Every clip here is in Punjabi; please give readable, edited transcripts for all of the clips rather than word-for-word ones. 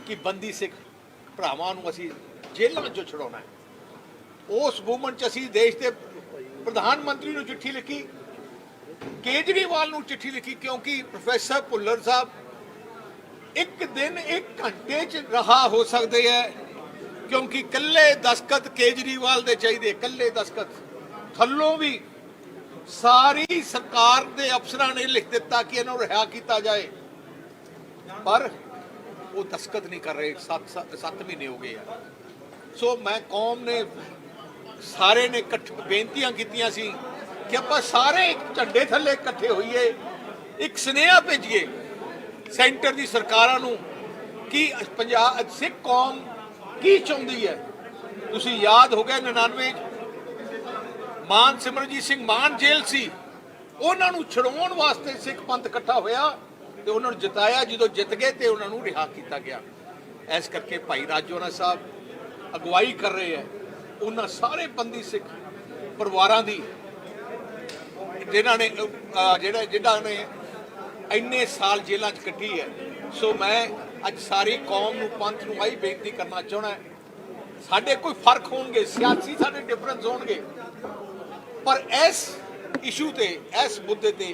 कि बंदी सिख भरावां नूं असीं जेलों चों छुड़ाउणा है। उस मूवमेंट च असीं देश के प्रधानमंत्री नूं चिट्ठी लिखी, केजरीवाल नूं चिट्ठी लिखी, क्योंकि प्रोफैसर भुल्लर साहब एक दिन एक घंटे च रहा हो सकते हैं, क्योंकि कल्ले दस्खत केजरीवाल दे चाहिए, कल्ले दस्खत थल्लों भी सारी सरकार के अफसरां ने लिख दिता कि इन्हों रिहा किया जाए, पर वो दस्खत नहीं कर रहे। 7 महीने हो गए हैं। सो मैं कौम ने सारे ने बेनतियां कीतियां सी कि आप सारे एक झंडे थले इकट्ठे होइए, एक सुनेहा भेजिए सेंटर की सरकारां नूं कि पंजाब सिख कौम की चाहुंदी है। तुसीं याद हो गया 99 मान सिमरनजीत सिंह मान जेल सी, उन्हां नूं छुड़ाउण वास्ते सिख पंथ इकट्ठा होया ते उन्हां नूं जिताया। जो जित गए तो उन्हां नूं रिहा किया गया। इस करके भाई राजोरा साहब अगवाई कर रहे हैं उन्हां सारे बंदी सिख परिवारां दी जिन्हां ने जिन्हां ने इन्ने साल जेलों च कट्टी है। सो मैं अज सारी कौम नूं पंथ नूं आई बेनती करना चाहना है, साडे कोई फर्क होणगे, सियासी साडे डिफरेंस होणगे, पर इस इशू ते इस मुद्दे ते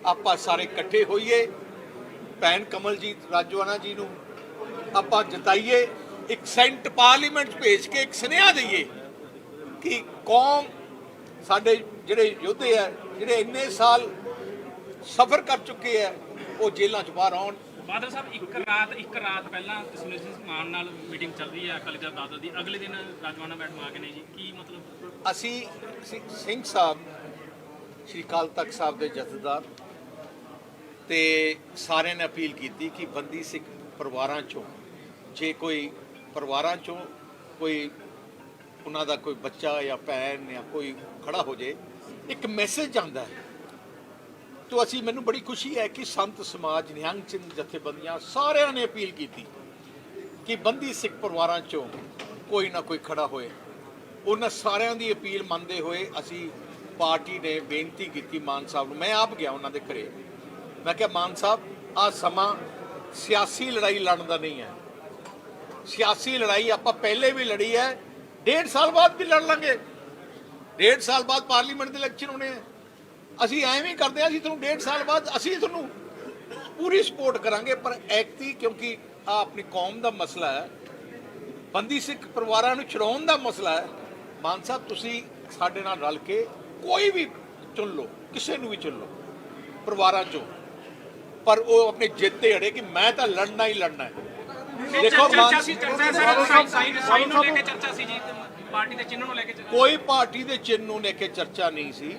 आपां सारे इकट्ठे होइए, भैन कमलजीत राजोआना जी नूं आपां जिताइए, एक सेंट पार्लीमेंट भेज के एक सुनेहा दईए कि कौम साडे जिहड़े योद्धे है जिहड़े इन्ने साल सफर कर चुके हैं वो जेलों च बाहर आउण। बादल साहब एक रात पहला सिमरनजीत सिंह मान नाल मीटिंग चल रही है अकाली दल दादर दी, अगले दिन राजवाना मैडम आ गए ने जी, की मतलब? असी सिंह साहब श्री अकाल तख्त साहब के जथेदार ते सारे ने अपील की कि बंदी सिख परिवारां चों जे कोई परिवारां चों कोई उन्हां दा कोई बच्चा या भैन या कोई खड़ा हो जाए, एक मैसेज आंदा है तो असी मैनूं बड़ी खुशी है कि संत समाज निहंग सिंह जथेबंदियां सारिਆਂ ने अपील की कि बंदी सिख परिवारां चों कोई ना कोई खड़ा होए। उन्हां सारिਆਂ दी अपील मनदे होए असी पार्टी ने बेनती की मान साहब नूं, मैं आप गया उन्हां दे घरे, मैं कहा मान साहब आ समा सियासी लड़ाई लड़न दा नहीं है, सियासी लड़ाई आपां पहले भी लड़ी है, 1.5 साल बाद भी लड़ लांगे, 1.5 साल बाद पार्लीमेंट दे इलैक्शन होने हैं, असी एवं ही करते हैं, असी तुहानूं 1.5 साल बाद असी तुहानूं पूरी सपोर्ट करांगे, पर ऐकती क्योंकि आ अपनी कौम का मसला है, बंदी सिख परिवारां नूं छुड़ाउण दा मसला है, मान साहब तुसीं साडे नाल रल के कोई भी चुन लो, किसी नूं भी चुन लो परिवारां चों, पर वो अपने जिद ते अड़े कि मैं तो लड़ना ही लड़ना है। देखो कोई पार्टी के चिन्ह नूं लेके चर्चा नहीं सी,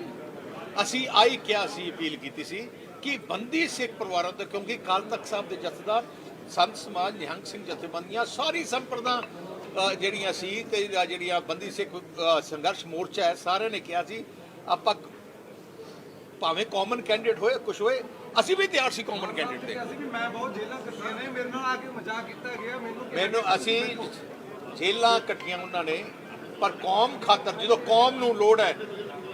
असी आई क्या सी अपील की सी कि बंदी सिख परिवारों तक, क्योंकि अकाल तख्त साहब के जथेदार संत समाज निहंग सिंह जथेबंदियां सारी संप्रदा ਜਿਹੜੀਆਂ सी ते ਜਿਹੜੀਆਂ बंदी सिख संघर्ष मोर्चा है सारे ने कहा सी आपां भावें कॉमन कैंडिडेट होए कुछ होए असी भी तैयार सी कॉमन कैंडिडेट दे। मैनूं असी जेलां कट्टियां उन्होंने, पर कौम खातर जो कौम नूं लोड़ है,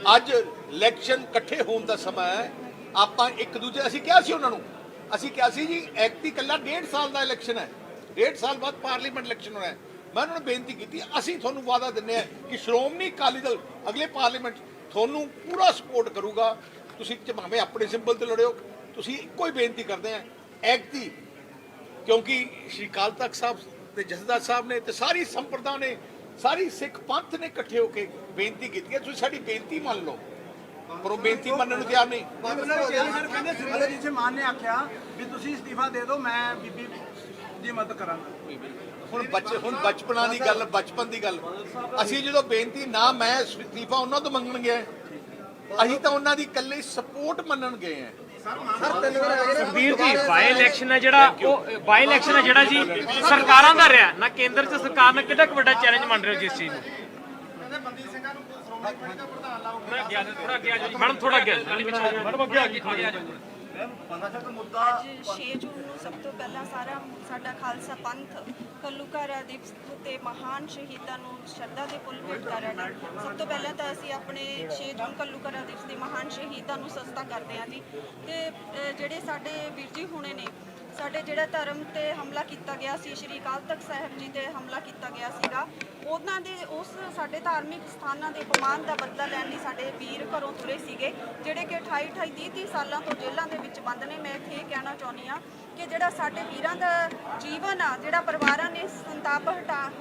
अज इलैक्शन इकट्ठे होने का समय है, आपां एक दूजे असी क्या सी उन्होंने असी क्या सी जी एक्टी कल्ला 1.5 साल का इलैक्शन है, 1.5 साल बाद पार्लीमेंट इलैक्शन होना है। मैं उन्होंने बेनती की असी तुहानूं वादा दिंदे हां कि श्रोमणी अकाली दल अगले पार्लीमेंट तुहानूं पूरा सपोर्ट करूगा, तुसीं भावें अपने सिंबल ते लड़िओ, तुसीं इक्को ही बेनती करते हैं ऐकती, क्योंकि श्री अकाल तख्त साहब ते जथेदार साहब ने ते सारी संप्रदा ने सारी सिख पंथ ने इकट्ठे होकर बेनती की है, तुसीं साडी बेनती मान लो, पर वो बेनती मनने नूं तैयार नहीं। सिमरनजीत सिंह मान ने आख्या भी तुसीं इस्तीफा दे दो, मैं बीबी दी मदद करांगा। ਹੁਣ ਬਚਪਨਾਂ ਦੀ ਗੱਲ, ਬਚਪਨ ਦੀ ਗੱਲ, ਅਸੀਂ ਜਦੋਂ ਬੇਨਤੀ ਨਾ ਮੈਂ ਇਸਤੀਫਾ ਉਹਨਾਂ ਤੋਂ ਮੰਗਣ ਗਿਆ, ਅਸੀਂ ਤਾਂ ਉਹਨਾਂ ਦੀ ਇਕੱਲੇ ਸਪੋਰਟ ਮੰਨਣ ਗਏ ਆ। ਸੁਖਬੀਰ ਜੀ ਬਾਈ ਇਲੈਕਸ਼ਨ ਹੈ ਜਿਹੜਾ, ਉਹ ਬਾਈ ਇਲੈਕਸ਼ਨ ਹੈ ਜਿਹੜਾ ਜੀ ਸਰਕਾਰਾਂ ਦਾ ਰਿਹਾ ਨਾ, ਕੇਂਦਰ 'ਚ ਸਰਕਾਰ ਨੇ ਕਿੰਨਾ ਕੁ ਵੱਡਾ ਚੈਲੰਜ ਮੰਨ ਰਹੇ ਹੋ ਜਿਸ ਚੀਜ਼ ਨੂੰ? ਮੈਡਮ ਥੋੜਾ ਅੱਗੇ ਮੈਡਮ ਅੱਗੇ ਆ ਜਾਓ। ਅੱਜ 6 ਜੂਨ ਨੂੰ ਸਭ ਤੋਂ ਪਹਿਲਾਂ ਸਾਡਾ ਖਾਲਸਾ ਪੰਥ ਘੱਲੂਘਾਰਾ ਦਿਵਸ ਤੇ ਮਹਾਨ ਸ਼ਹੀਦਾਂ ਨੂੰ ਸ਼ਰਧਾ ਦੇ ਫੁੱਲ ਭੇਟ ਕਰ ਰਹੇ ਨੇ। ਸਭ ਤੋਂ ਪਹਿਲਾਂ ਤਾਂ ਅਸੀਂ ਆਪਣੇ 6 ਜੂਨ ਘੱਲੂਘਾਰਾ ਦਿਵਸ ਦੇ ਮਹਾਨ ਸ਼ਹੀਦਾਂ ਨੂੰ ਸਜਦਾ ਕਰਦੇ ਹਾਂ ਜੀ, ਤੇ ਜਿਹੜੇ ਸਾਡੇ ਵੀਰ ਜੀ ਹੋਣੇ ਨੇ ਸਾਡੇ ਜਿਹੜਾ ਧਰਮ ਤੇ ਹਮਲਾ ਕੀਤਾ ਗਿਆ ਸੀ, ਸ਼੍ਰੀ ਅਕਾਲ ਤਖਤ ਸਾਹਿਬ ਜੀ ਤੇ ਹਮਲਾ ਕੀਤਾ ਗਿਆ ਸੀਗਾ, ਉਹਨਾਂ ਦੇ ਉਸ ਸਾਡੇ ਧਾਰਮਿਕ ਸਥਾਨਾਂ ਦੇ ਅਪਮਾਨ ਦਾ ਬਦਲਾ ਲੈਣ ਲਈ ਸਾਡੇ ਵੀਰ ਘਰੋਂ ਤੁਰੇ ਸੀਗੇ, ਜਿਹੜੇ ਕਿ 28 30 ਸਾਲਾਂ ਤੋਂ ਜੇਲ੍ਹਾਂ ਦੇ ਵਿੱਚ ਬੰਦ ਨੇ। ਮੈਂ ਇੱਥੇ ਇਹ ਕਹਿਣਾ ਚਾਹੁੰਦੀ ਹਾਂ ਕਿ ਜਿਹੜਾ ਸਾਡੇ ਵੀਰਾਂ ਦਾ ਜੀਵਨ ਆ, ਜਿਹੜਾ ਪਰਿਵਾਰਾਂ ਨੇ ਸੰਤਾਪ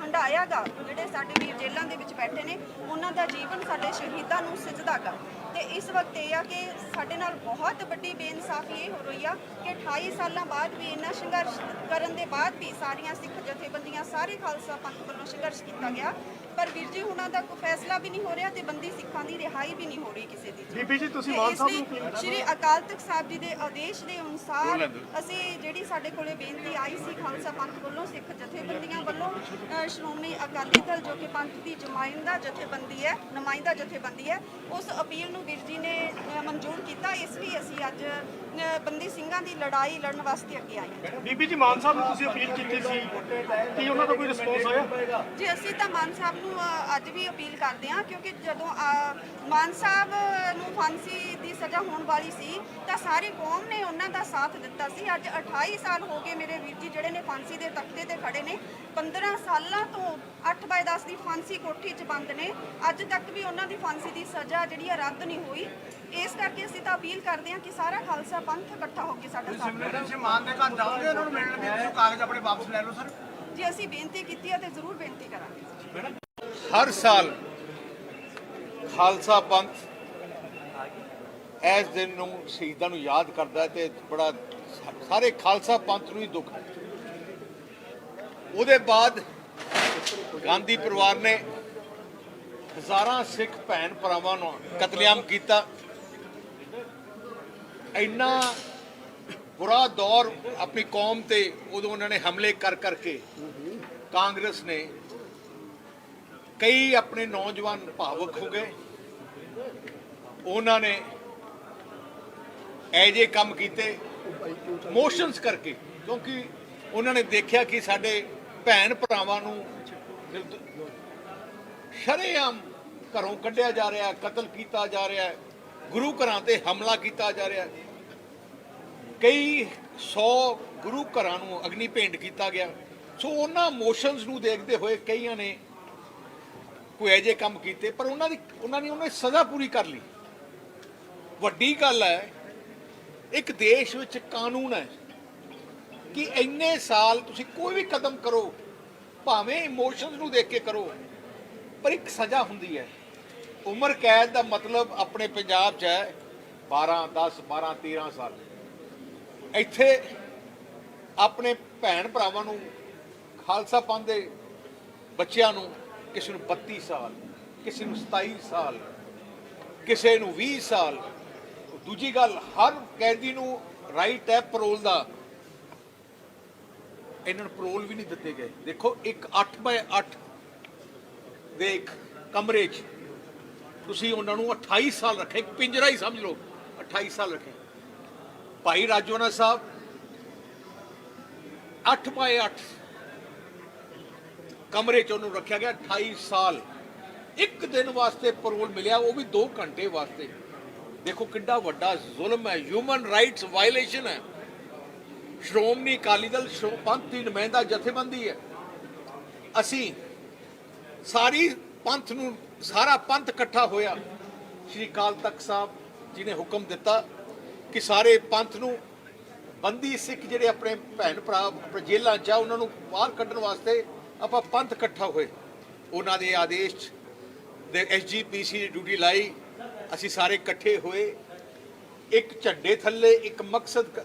ਹੰਢਾਇਆ ਗਾ, ਜਿਹੜੇ ਸਾਡੇ ਵੀਰ ਜੇਲ੍ਹਾਂ ਦੇ ਵਿੱਚ ਬੈਠੇ ਨੇ, ਉਹਨਾਂ ਦਾ ਜੀਵਨ ਸਾਡੇ ਸ਼ਹੀਦਾਂ ਨੂੰ ਸਿਜਦਾ ਗਾ। ਤੇ ਇਸ ਵਕਤ ਇਹ ਆ ਕਿ ਸਾਡੇ ਨਾਲ ਬਹੁਤ ਵੱਡੀ ਬੇਇਨਸਾਫੀ ਇਹ ਹੋ ਰਹੀ ਆ ਕਿ 28 ਸਾਲਾਂ ਬਾਅਦ ਵੀ ਇੰਨਾ ਸੰਘਰਸ਼ ਕਰਨ ਦੇ ਬਾਅਦ ਵੀ ਸਾਰੀਆਂ ਸਿੱਖ ਜਥੇਬੰਦੀਆਂ, ਸਾਰੇ ਖਾਲਸਾ ਪੰਥ ਵੱਲੋਂ ਸੰਘਰਸ਼ ਕੀਤਾ ਗਿਆ, ਪਰ ਵੀਰ ਜੀ ਉਹਨਾਂ ਦਾ ਕੋਈ ਫੈਸਲਾ ਵੀ ਨਹੀਂ ਹੋ ਰਿਹਾ ਤੇ ਬੰਦੀ ਸਿੱਖਾਂ ਦੀ ਰਿਹਾਈ ਵੀ ਨਹੀਂ ਹੋ ਰਹੀ ਕਿਸੇ ਦੀ। ਬੀਬੀ ਜੀ ਤੁਸੀਂ ਤੇ ਇਸ ਲਈ ਸ਼੍ਰੀ ਅਕਾਲ ਤਖਤ ਸਾਹਿਬ ਜੀ ਦੇ ਆਦੇਸ਼ ਦੇ ਅਨੁਸਾਰ ਅਸੀਂ ਜਿਹੜੀ ਸਾਡੇ ਕੋਲੇ ਬੇਨਤੀ ਆਈ ਸੀ ਖਾਲਸਾ ਪੰਥ ਵੱਲੋਂ, ਸਿੱਖ ਜਥੇਬੰਦੀਆਂ ਵੱਲੋਂ, ਸ਼੍ਰੋਮਣੀ ਅਕਾਲੀ ਦਲ ਜੋ ਕਿ ਪੰਥ ਦੀ ਨੁਮਾਇੰਦਾ ਜਥੇਬੰਦੀ ਹੈ, ਉਸ ਅਪੀਲ ਨੂੰ ਵੀਰ ਜੀ ਨੇ ਮਨਜ਼ੂਰ ਕੀਤਾ। ਇਸ ਲਈ ਅਸੀਂ ਅੱਜ ਬੰਦੀ ਸਿੰਘਾਂ ਦੀ ਲੜਾਈ ਲੜਨ ਵਾਸਤੇ ਅੱਗੇ ਆਏ ਹਾਂ। ਬੀਬੀ ਜੀ ਮਾਨ ਸਾਹਿਬ ਨੂੰ ਤੁਸੀਂ ਅਪੀਲ ਕੀਤੀ ਸੀ, ਕੀ ਉਹਨਾਂ ਦਾ ਕੋਈ ਰਿਸਪੌਂਸ ਹੋਇਆ? ਜੀ ਅਸੀਂ ਤਾਂ ਮਾਨ ਸਾਹਿਬ ਨੂੰ ਅੱਜ ਵੀ ਅਪੀਲ ਕਰਦੇ ਹਾਂ, ਕਿਉਂਕਿ ਜਦੋਂ ਮਾਨ ਸਾਹਿਬ ਨੂੰ ਫਾਂਸੀ ਦੀ ਸਜ਼ਾ ਹੋਣ ਵਾਲੀ ਸੀ ਤਾਂ ਸਾਰੀ ਕੌਮ ਨੇ ਉਹਨਾਂ ਦਾ ਸਾਥ ਦਿੱਤਾ ਸੀ। ਅੱਜ 28 ਸਾਲ ਹੋ ਗਏ ਮੇਰੇ ਵੀਰ ਜੀ ਜਿਹੜੇ ਨੇ ਫਾਂਸੀ ਦੇ ਤਖਤੇ ਤੇ ਖੜੇ ਨੇ, 15 ਸਾਲਾਂ ਤੋਂ 8/10 ਦੀ ਫਾਂਸੀ ਕੋਠੀ 'ਚ ਬੰਦ ਨੇ, ਅੱਜ ਤੱਕ ਵੀ ਉਹਨਾਂ ਦੀ ਫਾਂਸੀ ਦੀ ਸਜ਼ਾ ਜਿਹੜੀ ਆ ਰੱਦ ਨਹੀਂ ਹੋਈ। ਇਸ ਕਰਕੇ ਅਸੀਂ ਤਾਂ ਅਪੀਲ ਕਰਦੇ ਹਾਂ ਕਿ ਸਾਰਾ ਖਾਲਸਾ ਪੰਥ ਇਕੱਠਾ ਹੋ ਕੇ ਸਾਡਾ ਸਾਥ ਦੇਵੇ। ਤੁਸੀਂ ਮਾਨ ਦੇ ਘਰ ਜਾਓਗੇ ਉਹਨਾਂ ਨੂੰ ਮਿਲਣ, ਵੀ ਤੁਸੀਂ ਕਾਗਜ਼ ਆਪਣੇ ਵਾਪਸ ਲੈ ਲਓ ਸਰ? ਜੀ ਅਸੀਂ ਬੇਨਤੀ ਕੀਤੀ ਹੈ ਤੇ ਜ਼ਰੂਰ ਬੇਨਤੀ ਕਰਾਂਗੇ। ਹਰ ਸਾਲ ਖਾਲਸਾ ਪੰਥ ਇਸ ਦਿਨ ਨੂੰ ਸ਼ਹੀਦਾਂ ਨੂੰ ਯਾਦ ਕਰਦਾ ਹੈ ਤੇ ਬੜਾ ਸਾਰੇ ਖਾਲਸਾ ਪੰਥ ਨੂੰ ਹੀ ਦੁੱਖ ਹੈ। ਉਹਦੇ ਬਾਅਦ ਗਾਂਧੀ ਪਰਿਵਾਰ ਨੇ ਹਜ਼ਾਰਾਂ ਸਿੱਖ ਭੈਣ ਭਰਾਵਾਂ ਨੂੰ ਕਤਲੇਆਮ ਕੀਤਾ। ਇੰਨਾ ਬੁਰਾ ਦੌਰ ਆਪਣੀ ਕੌਮ ਤੇ ਉਦੋਂ ਉਹਨਾਂ ਨੇ ਹਮਲੇ ਕਰ ਕਰਕੇ ਕਾਂਗਰਸ ਨੇ ਕਈ ਆਪਣੇ ਨੌਜਵਾਨ ਭਾਵੁਕ ਹੋ ਗਏ। ਉਹਨਾਂ ਨੇ ਇਹ ਜਿਹੇ ਕੰਮ ਕੀਤੇ ਮੋਸ਼ਨਸ ਕਰਕੇ, ਕਿਉਂਕਿ ਉਹਨਾਂ ਨੇ ਦੇਖਿਆ ਕਿ ਸਾਡੇ ਭੈਣ ਭਰਾਵਾਂ ਨੂੰ ਸ਼ਰੇਆਮ ਘਰੋਂ ਕੱਢਿਆ ਜਾ ਰਿਹਾ, ਕਤਲ ਕੀਤਾ ਜਾ ਰਿਹਾ, ਗੁਰੂ ਘਰਾਂ ਤੇ ਹਮਲਾ ਕੀਤਾ ਜਾ ਰਿਹਾ, ਕਈ 100 ਗੁਰੂ ਘਰਾਂ ਨੂੰ ਅਗਨੀ ਭੇਂਟ ਕੀਤਾ ਗਿਆ। ਸੋ ਉਹਨਾਂ ਮੋਸ਼ਨਸ ਨੂੰ ਦੇਖਦੇ ਹੋਏ ਕਈਆਂ ਨੇ ਕੋਈ ਇਹੋ ਜਿਹੇ ਕੰਮ ਕੀਤੇ, ਪਰ ਉਹਨਾਂ ਨੇ ਸਜ਼ਾ ਪੂਰੀ ਕਰ ਲਈ। ਵੱਡੀ ਗੱਲ ਹੈ, ਇੱਕ ਦੇਸ਼ ਵਿੱਚ ਕਾਨੂੰਨ ਹੈ ਕਿ ਇੰਨੇ ਸਾਲ ਤੁਸੀਂ ਕੋਈ ਵੀ ਕਦਮ ਕਰੋ, ਭਾਵੇਂ ਇਮੋਸ਼ਨਸ ਨੂੰ ਦੇਖ ਕੇ ਕਰੋ, ਪਰ ਇੱਕ ਸਜ਼ਾ ਹੁੰਦੀ ਹੈ। ਉਮਰ ਕੈਦ ਦਾ ਮਤਲਬ ਆਪਣੇ ਪੰਜਾਬ 'ਚ ਹੈ 12 10 12 13 ਸਾਲ। ਇੱਥੇ ਆਪਣੇ ਭੈਣ ਭਰਾਵਾਂ ਨੂੰ, ਖਾਲਸਾ ਪੰਥ ਦੇ ਬੱਚਿਆਂ ਨੂੰ, ਕਿਸੇ ਨੂੰ 32 ਸਾਲ, ਕਿਸੇ ਨੂੰ 27 ਸਾਲ, ਕਿਸੇ ਨੂੰ 20 ਸਾਲ। ਦੂਜੀ ਗੱਲ, ਹਰ ਕੈਦੀ ਨੂੰ ਰਾਈਟ ਹੈ ਪੈਰੋਲ ਦਾ, ਇਹਨਾਂ ਨੂੰ ਪੈਰੋਲ ਵੀ ਨਹੀਂ ਦਿੱਤੇ ਗਏ। ਦੇਖੋ, ਇੱਕ 8x8 ਦੇ ਇੱਕ ਕਮਰੇ 'ਚ ਤੁਸੀਂ ਉਹਨਾਂ ਨੂੰ 28 ਸਾਲ ਰੱਖੇ, ਇੱਕ ਪਿੰਜਰਾ ਹੀ ਸਮਝ ਲਓ, 28 ਸਾਲ ਰੱਖੇ। ਭਾਈ ਰਾਜੋਨਾ ਸਾਹਿਬ 8x8 ਕਮਰੇ 'ਚ ਉਹਨੂੰ ਰੱਖਿਆ ਗਿਆ, 28 ਸਾਲ। ਇੱਕ ਦਿਨ ਵਾਸਤੇ ਪੈਰੋਲ ਮਿਲਿਆ, ਉਹ ਵੀ 2 ਘੰਟੇ ਵਾਸਤੇ। ਦੇਖੋ ਕਿੰਨਾ ਵੱਡਾ ਜ਼ੁਲਮ ਹੈ, ਹਿਊਮਨ ਰਾਈਟਸ ਵਾਇਲੇਸ਼ਨ ਹੈ। ਸ਼੍ਰੋਮਣੀ ਅਕਾਲੀ ਦਲ ਪੰਥ ਦੀ ਨੁਮਾਇੰਦਾ ਜਥੇਬੰਦੀ ਹੈ। ਅਸੀਂ ਸਾਰਾ ਪੰਥ ਇਕੱਠਾ ਹੋਇਆ। ਸ਼੍ਰੀ ਅਕਾਲ ਤਖਤ ਸਾਹਿਬ ਜੀ ਨੇ ਹੁਕਮ ਦਿੱਤਾ ਕਿ ਸਾਰੇ ਪੰਥ ਨੂੰ, ਬੰਦੀ ਸਿੱਖ ਜਿਹੜੇ ਆਪਣੇ ਭੈਣ ਭਰਾ ਆਪਣੇ ਜੇਲ੍ਹਾਂ 'ਚ ਆ, ਉਹਨਾਂ ਨੂੰ ਬਾਹਰ ਕੱਢਣ ਵਾਸਤੇ ਆਪਾਂ ਪੰਥ ਇਕੱਠਾ ਹੋਏ। ਉਹਨਾਂ ਦੇ ਆਦੇਸ਼ ਦੇ SGPC ਦੀ ਡਿਊਟੀ ਲਾਈ। ਅਸੀਂ ਸਾਰੇ ਇਕੱਠੇ ਹੋਏ, ਇੱਕ ਝੰਡੇ ਥੱਲੇ, ਇੱਕ ਮਕਸਦ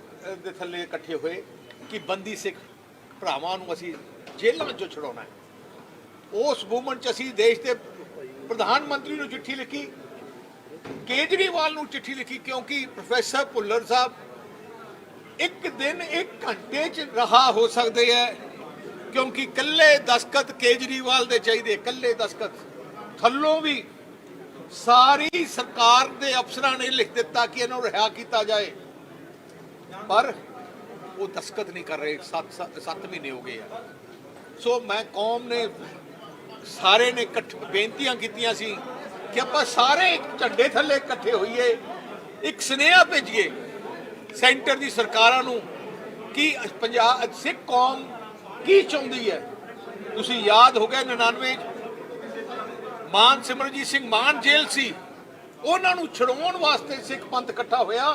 ਦੇ ਥੱਲੇ ਇਕੱਠੇ ਹੋਏ ਕਿ ਬੰਦੀ ਸਿੱਖ ਭਰਾਵਾਂ ਨੂੰ ਅਸੀਂ ਜੇਲ੍ਹਾਂ 'ਚੋਂ ਛੁਡਾਉਣਾ ਹੈ। ਉਸ ਮੂਵਮੈਂਟ 'ਚ ਅਸੀਂ ਦੇਸ਼ ਦੇ ਪ੍ਰਧਾਨ ਮੰਤਰੀ ਨੂੰ ਚਿੱਠੀ ਲਿਖੀ, ਕੇਜਰੀਵਾਲ ਨੂੰ ਚਿੱਠੀ ਲਿਖੀ, ਕਿਉਂਕਿ ਪ੍ਰੋਫੈਸਰ ਭੁੱਲਰ ਸਾਹਿਬ ਇੱਕ ਦਿਨ 1 ਘੰਟੇ 'ਚ ਰਿਹਾ ਹੋ ਸਕਦੇ ਹੈ, ਕਿਉਂਕਿ ਇਕੱਲੇ ਦਸਤਖਤ ਕੇਜਰੀਵਾਲ ਦੇ ਚਾਹੀਦੇ, ਇਕੱਲੇ ਦਸਤਖਤ। ਥੱਲੋਂ ਵੀ ਸਾਰੀ ਸਰਕਾਰ ਦੇ ਅਫਸਰਾਂ ਨੇ ਲਿਖ ਦਿੱਤਾ ਕਿ ਇਹਨਾਂ ਨੂੰ ਰਿਹਾ ਕੀਤਾ ਜਾਏ, ਪਰ ਉਹ ਦਸਤਖਤ ਨਹੀਂ ਕਰ ਰਹੇ। 7 ਮਹੀਨੇ ਹੋ ਗਏ ਆ। ਸੋ ਮੈਂ ਕੌਮ ਨੇ ਸਾਰੇ ਨੇ ਬੇਨਤੀਆਂ ਕੀਤੀਆਂ ਸੀ ਕਿ ਆਪਾਂ ਸਾਰੇ ਇੱਕ ਝੰਡੇ ਥੱਲੇ ਇਕੱਠੇ ਹੋਈਏ, ਇੱਕ ਸੁਨੇਹਾ ਭੇਜੀਏ ਸੈਂਟਰ ਦੀ ਸਰਕਾਰਾਂ ਨੂੰ ਕਿ ਪੰਜਾਬ ਸਿੱਖ ਕੌਮ ਕੀ ਚਾਹੁੰਦੀ ਹੈ। ਤੁਸੀਂ ਯਾਦ ਹੋ ਗਿਆ 99 ਮਾਨ ਸਿਮਰਨਜੀਤ ਸਿੰਘ ਮਾਨ ਜੇਲ੍ਹ ਸੀ, ਉਹਨਾਂ ਨੂੰ ਛੁਡਾਉਣ ਵਾਸਤੇ ਸਿੱਖ ਪੰਥ ਇਕੱਠਾ ਹੋਇਆ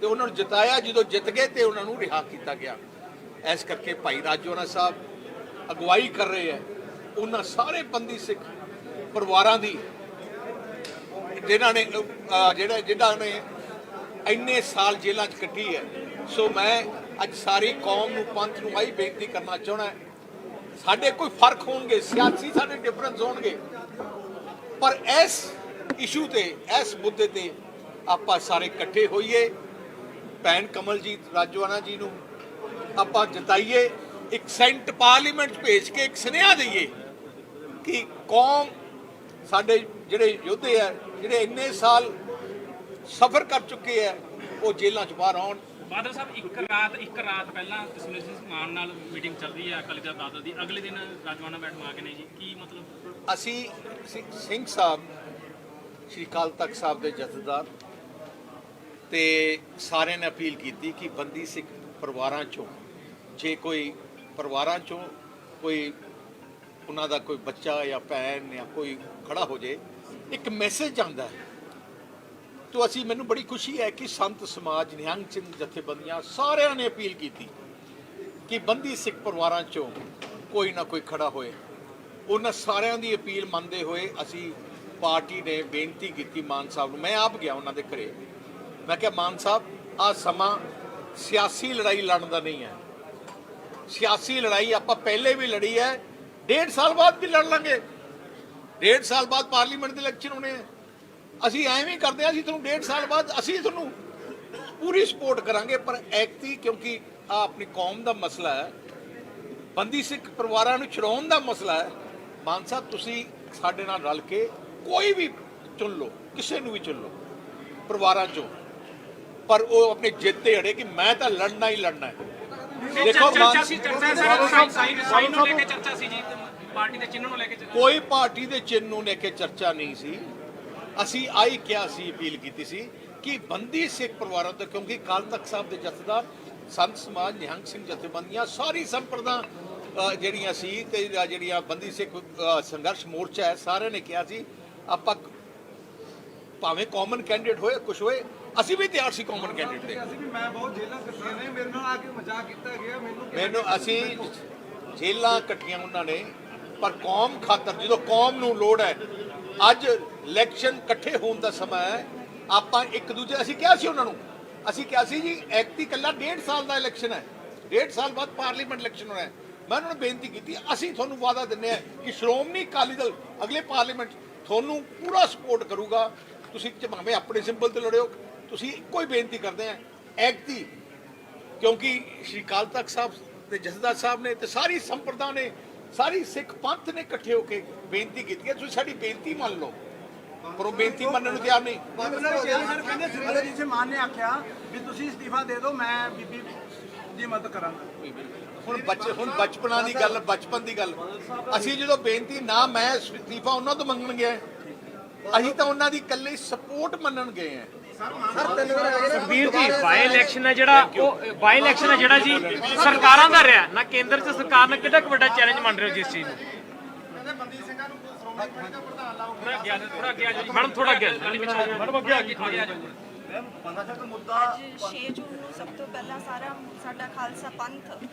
ਤੇ ਉਹਨਾਂ ਨੂੰ ਜਿਤਾਇਆ। ਜਦੋਂ ਜਿੱਤ ਗਏ ਤੇ ਉਹਨਾਂ ਨੂੰ ਰਿਹਾ ਕੀਤਾ ਗਿਆ। ਇਸ ਕਰਕੇ ਭਾਈ ਰਾਜੋਆਣਾ ਸਾਹਿਬ ਅਗਵਾਈ ਕਰ ਰਹੇ ਹੈ ਉਹਨਾਂ ਸਾਰੇ ਬੰਦੀ ਸਿੱਖ ਪਰਿਵਾਰਾਂ ਦੀ ਜਿਨ੍ਹਾਂ ਨੇ ਇੰਨੇ ਸਾਲ ਜੇਲ੍ਹਾਂ 'ਚ ਕੱਟੀ ਹੈ। ਸੋ ਮੈਂ ਅੱਜ ਸਾਰੀ ਕੌਮ ਨੂੰ ਪੰਥ ਨੂੰ ਆਹੀ ਬੇਨਤੀ ਕਰਨਾ ਚਾਹੁੰਦਾ, ਸਾਡੇ ਕੋਈ ਫਰਕ ਹੋਣਗੇ ਸਿਆਸੀ, ਸਾਡੇ ਡਿਫਰੈਂਸ ਹੋਣਗੇ, ਪਰ ਇਸ ਇਸ਼ੂ ਤੇ ਇਸ ਮੁੱਦੇ ਤੇ ਆਪਾਂ ਸਾਰੇ ਇਕੱਠੇ ਹੋਈਏ। ਭੈਣ ਕਮਲਜੀਤ ਰਾਜੋਆਣਾ ਜੀ ਨੂੰ ਆਪਾਂ ਜਿਤਾਈਏ, ਇੱਕ ਸੈਂਟ ਪਾਰਲੀਮੈਂਟ 'ਚ ਭੇਜ ਕੇ ਇੱਕ ਸੁਨੇਹਾ ਦਈਏ ਕਿ ਕੌਮ ਸਾਡੇ ਜਿਹੜੇ ਯੋਧੇ ਆ ਜਿਹੜੇ ਇੰਨੇ ਸਾਲ ਸਫ਼ਰ ਕਰ ਚੁੱਕੇ ਆ ਉਹ ਜੇਲ੍ਹਾਂ 'ਚ ਬਾਹਰ ਆਉਣ। ਬਾਦਲ ਸਾਹਿਬ ਇੱਕ ਰਾਤ ਪਹਿਲਾਂ ਸਿਮਰਜੀਤ ਸਿੰਘ ਮਾਨ ਨਾਲ ਮੀਟਿੰਗ ਚੱਲ ਰਹੀ ਹੈ ਅਕਾਲੀ ਦਲ ਬਾਦਲ ਦੀ, ਅਗਲੇ ਦਿਨ ਰਾਜੋਆਣਾ ਮੈਡਮ ਆ ਗਏ ਨੇ ਜੀ, ਕੀ ਮਤਲਬ? ਅਸੀਂ ਸਿੰਘ ਸਾਹਿਬ ਸ਼੍ਰੀ ਅਕਾਲ ਤਖਤ ਸਾਹਿਬ ਦੇ ਜਥੇਦਾਰ ਤੇ ਸਾਰਿਆਂ ਨੇ ਅਪੀਲ ਕੀਤੀ ਕਿ ਬੰਦੀ ਸਿੱਖ ਪਰਿਵਾਰਾਂ 'ਚੋਂ ਜੇ ਕੋਈ ਪਰਿਵਾਰਾਂ 'ਚੋਂ ਕੋਈ ਉਹਨਾਂ ਦਾ ਕੋਈ ਬੱਚਾ ਜਾਂ ਭੈਣ ਜਾਂ ਕੋਈ ਖੜਾ ਹੋ ਜੇ, ਇੱਕ ਮੈਸੇਜ ਆਉਂਦਾ ਹੈ। ਤੋ ਅਸੀਂ ਮੈਨੂੰ ਬੜੀ ਖੁਸ਼ੀ ਹੈ ਕਿ ਸੰਤ ਸਮਾਜ, ਨਿਹੰਗ ਸਿੰਘ ਜਥੇਬੰਦੀਆਂ ਸਾਰਿਆਂ ਨੇ ਅਪੀਲ ਕੀਤੀ ਕਿ ਬੰਦੀ ਸਿੱਖ ਪਰਿਵਾਰਾਂ 'ਚੋਂ ਕੋਈ ਨਾ ਕੋਈ ਖੜਾ ਹੋਏ। ਉਹਨਾਂ ਸਾਰਿਆਂ ਦੀ ਅਪੀਲ ਮੰਨਦੇ ਹੋਏ ਅਸੀਂ ਪਾਰਟੀ ਨੇ ਬੇਨਤੀ ਕੀਤੀ ਮਾਨ ਸਾਹਿਬ ਨੂੰ। ਮੈਂ ਆਪ ਗਿਆ ਉਹਨਾਂ ਦੇ ਘਰੇ, ਮੈਂ ਕਿਹਾ ਮਾਨ ਸਾਹਿਬ ਆਹ ਸਮਾਂ ਸਿਆਸੀ ਲੜਾਈ ਲੜਨ ਦਾ ਨਹੀਂ ਹੈ। ਸਿਆਸੀ ਲੜਾਈ ਆਪਾਂ ਪਹਿਲੇ ਵੀ ਲੜੀ ਹੈ, 1.5 ਸਾਲ ਬਾਅਦ ਵੀ ਲੜ ਲਾਂਗੇ। 1.5 ਸਾਲ ਬਾਅਦ ਪਾਰਲੀਮੈਂਟ ਦੇ ਇਲੈਕਸ਼ਨ ਹੋਣੇ ਆ। ਅਸੀਂ ਐਵੇਂ ਕਰਦੇ ਹਾਂ, ਅਸੀਂ ਤੁਹਾਨੂੰ 1.5 ਸਾਲ ਬਾਅਦ ਅਸੀਂ ਤੁਹਾਨੂੰ ਪੂਰੀ ਸਪੋਰਟ ਕਰਾਂਗੇ। ਪਰ ਐਕਤੀ ਕਿਉਂਕਿ ਆ ਆਪਣੀ ਕੌਮ ਦਾ ਮਸਲਾ ਹੈ, ਬੰਦੀ ਸਿੱਖ ਪਰਿਵਾਰਾਂ ਨੂੰ ਛੁਡਾਉਣ ਦਾ ਮਸਲਾ ਹੈ। ਮਾਨ ਸਾਹਿਬ ਤੁਸੀਂ ਸਾਡੇ ਨਾਲ ਰਲ ਕੇ ਕੋਈ ਵੀ ਚੁਣ ਲਓ, ਕਿਸੇ ਨੂੰ ਵੀ ਚੁਣ ਲਓ ਪਰਿਵਾਰਾਂ 'ਚੋਂ, ਪਰ ਉਹ ਆਪਣੇ ਜਿੱਦ ਤੇ ਅੜੇ ਕਿ ਮੈਂ ਤਾਂ ਲੜਨਾ ਹੀ ਲੜਨਾ ਹੈ। ਦੇਖੋ ਚਰਚਾ ਸੀ ਸਾਈ ਨੂੰ ਲੈ ਕੇ ਚਰਚਾ ਸੀ ਜੀ, ਪਾਰਟੀ ਦੇ ਚਿੰਨ੍ਹ ਨੂੰ ਲੈ ਕੇ ਕੋਈ ਪਾਰਟੀ ਦੇ ਚਿੰਨ੍ਹ ਨੂੰ ਲੈ ਕੇ ਚਰਚਾ ਨਹੀਂ ਸੀ। ਅਸੀਂ ਆਈ ਕਿਹਾ ਸੀ, ਅਪੀਲ ਕੀਤੀ ਸੀ ਕਿ ਬੰਦੀ ਸਿੱਖ ਪਰਿਵਾਰਾਂ ਤੋਂ, ਕਿਉਂਕਿ ਅਕਾਲ ਤਖਤ ਸਾਹਿਬ ਦੇ ਜਥੇਦਾਰ, ਸੰਤ ਸਮਾਜ, ਨਿਹੰਗ ਸਿੰਘ ਜਥੇਬੰਦੀਆਂ, ਸਾਰੀ ਸੰਪਰਦਾ ਜਿਹੜੀਆਂ ਸੀ ਤੇ ਜਿਹੜੀਆਂ ਬੰਦੀ ਸਿੱਖ ਸੰਘਰਸ਼ ਮੋਰਚਾ ਹੈ, ਸਾਰਿਆਂ ਨੇ ਕਿਹਾ ਸੀ ਆਪਾਂ ਭਾਵੇਂ ਕਾਮਨ ਕੈਂਡੀਡੇਟ ਹੋਏ ਕੁਛ ਹੋਏ, ਅਸੀਂ ਵੀ ਤਿਆਰ ਸੀ ਕਾਮਨ ਕੈਂਡੀਡੇਟ ਦੇ। ਅਸੀਂ ਵੀ ਮੈਂ ਬਹੁਤ ਜੇਲ੍ਹਾਂ ਕੱਟੀਆਂ ਨੇ, ਮੇਰੇ ਨਾਲ ਆ ਕੇ ਮਜ਼ਾਕ ਕੀਤਾ ਗਿਆ ਮੈਨੂੰ ਅਸੀਂ ਜੇਲ੍ਹਾਂ ਕੱਟੀਆਂ ਉਹਨਾਂ ਨੇ, ਪਰ ਕੌਮ ਖਾਤਰ ਜਦੋਂ ਕੌਮ ਨੂੰ ਲੋੜ ਹੈ, ਅੱਜ ਇਲੈਕਸ਼ਨ ਇਕੱਠੇ ਹੋਣ ਦਾ ਸਮਾਂ ਹੈ। ਆਪਾਂ ਇੱਕ ਦੂਜੇ, ਅਸੀਂ ਕਿਹਾ ਸੀ ਉਹਨਾਂ ਨੂੰ, ਅਸੀਂ ਕਿਹਾ ਸੀ ਜੀ ਐਕਤੀ ਇਕੱਲਾ 1.5 ਸਾਲ ਦਾ ਇਲੈਕਸ਼ਨ ਹੈ, 1.5 ਸਾਲ ਬਾਅਦ ਪਾਰਲੀਮੈਂਟ ਇਲੈਕਸ਼ਨ ਹੋਣਾ ਹੈ। ਮੈਂ ਉਹਨਾਂ ਨੂੰ ਬੇਨਤੀ ਕੀਤੀ, ਅਸੀਂ ਤੁਹਾਨੂੰ ਵਾਅਦਾ ਦਿੰਦੇ ਹਾਂ ਕਿ ਸ਼੍ਰੋਮਣੀ ਅਕਾਲੀ ਦਲ ਅਗਲੇ ਪਾਰਲੀਮੈਂਟ ਤੁਹਾਨੂੰ ਪੂਰਾ ਸਪੋਰਟ ਕਰੂਗਾ। ਤੁਸੀਂ ਭਾਵੇਂ ਆਪਣੇ ਸਿੰਬਲ ਤੇ ਲੜਿਓ, ਤੁਸੀਂ ਇੱਕੋ ਹੀ ਬੇਨਤੀ ਕਰਦੇ ਹਾਂ ਐਕਤੀ, ਕਿਉਂਕਿ ਸ਼੍ਰੀ ਅਕਾਲ ਤਖਤ ਸਾਹਿਬ ਤੇ ਜਥੇਦਾਰ ਸਾਹਿਬ ਨੇ ਤੇ ਸਾਰੀ ਸੰਪਰਦਾ ਨੇ, ਸਾਰੀ ਸਿੱਖ ਪੰਥ ਨੇ ਇਕੱਠੇ ਹੋ ਕੇ ਬੇਨਤੀ ਕੀਤੀ ਹੈ। ਤੁਸੀਂ ਸਾਡੀ ਬੇਨਤੀ ਮੰਨ ਲਓ, ਪਰ ਉਹ ਬੇਨਤੀ ਮੰਨਣ ਨੂੰ ਤਿਆਰ ਨਹੀਂ। ਕਹਿੰਦੇ ਸਿਮਰਜੀਤ ਸਿੰਘ ਮਾਨ ਨੇ ਆਖਿਆ ਵੀ ਤੁਸੀਂ ਅਸਤੀਫਾ ਦੇ ਦਿਓ, ਮੈਂ ਬੀਬੀ ਦੀ ਮਦਦ ਕਰਾਂਗਾ। ਹੁਣ ਬਚਪਨਾਂ ਦੀ ਗੱਲ, ਬਚਪਨ ਦੀ ਗੱਲ, ਅਸੀਂ ਜਦੋਂ ਬੇਨਤੀ ਨਾ ਮੈਂ ਅਸਤੀਫਾ ਉਹਨਾਂ ਤੋਂ ਮੰਗਣ ਗਿਆ, ਅਸੀਂ ਤਾਂ ਉਹਨਾਂ ਦੀ ਇਕੱਲੇ ਸਪੋਰਟ ਮੰਨਣ ਗਏ ਹਾਂ। ਸੁਖਬੀਰ ਜੀ ਬਾਈ ਇਲੈਕਸ਼ਨ ਹੈ ਜਿਹੜਾ ਜੀ ਸਰਕਾਰਾਂ ਦਾ ਰਿਹਾ ਨਾ, ਕੇਂਦਰ 'ਚ ਸਰਕਾਰ ਨੇ ਕਿੰਨਾ ਕੁ ਵੱਡਾ ਚੈਲੰਜ ਮੰਨ ਰਹੇ ਹੋ ਜਿਸ ਚੀਜ਼ ਨੂੰ? ਮੈਡਮ ਥੋੜਾ ਅੱਗੇ ਅੱਜ 6 ਜੂਨ ਨੂੰ ਸਭ ਤੋਂ ਪਹਿਲਾਂ ਸਾਡਾ ਖਾਲਸਾ ਪੰਥ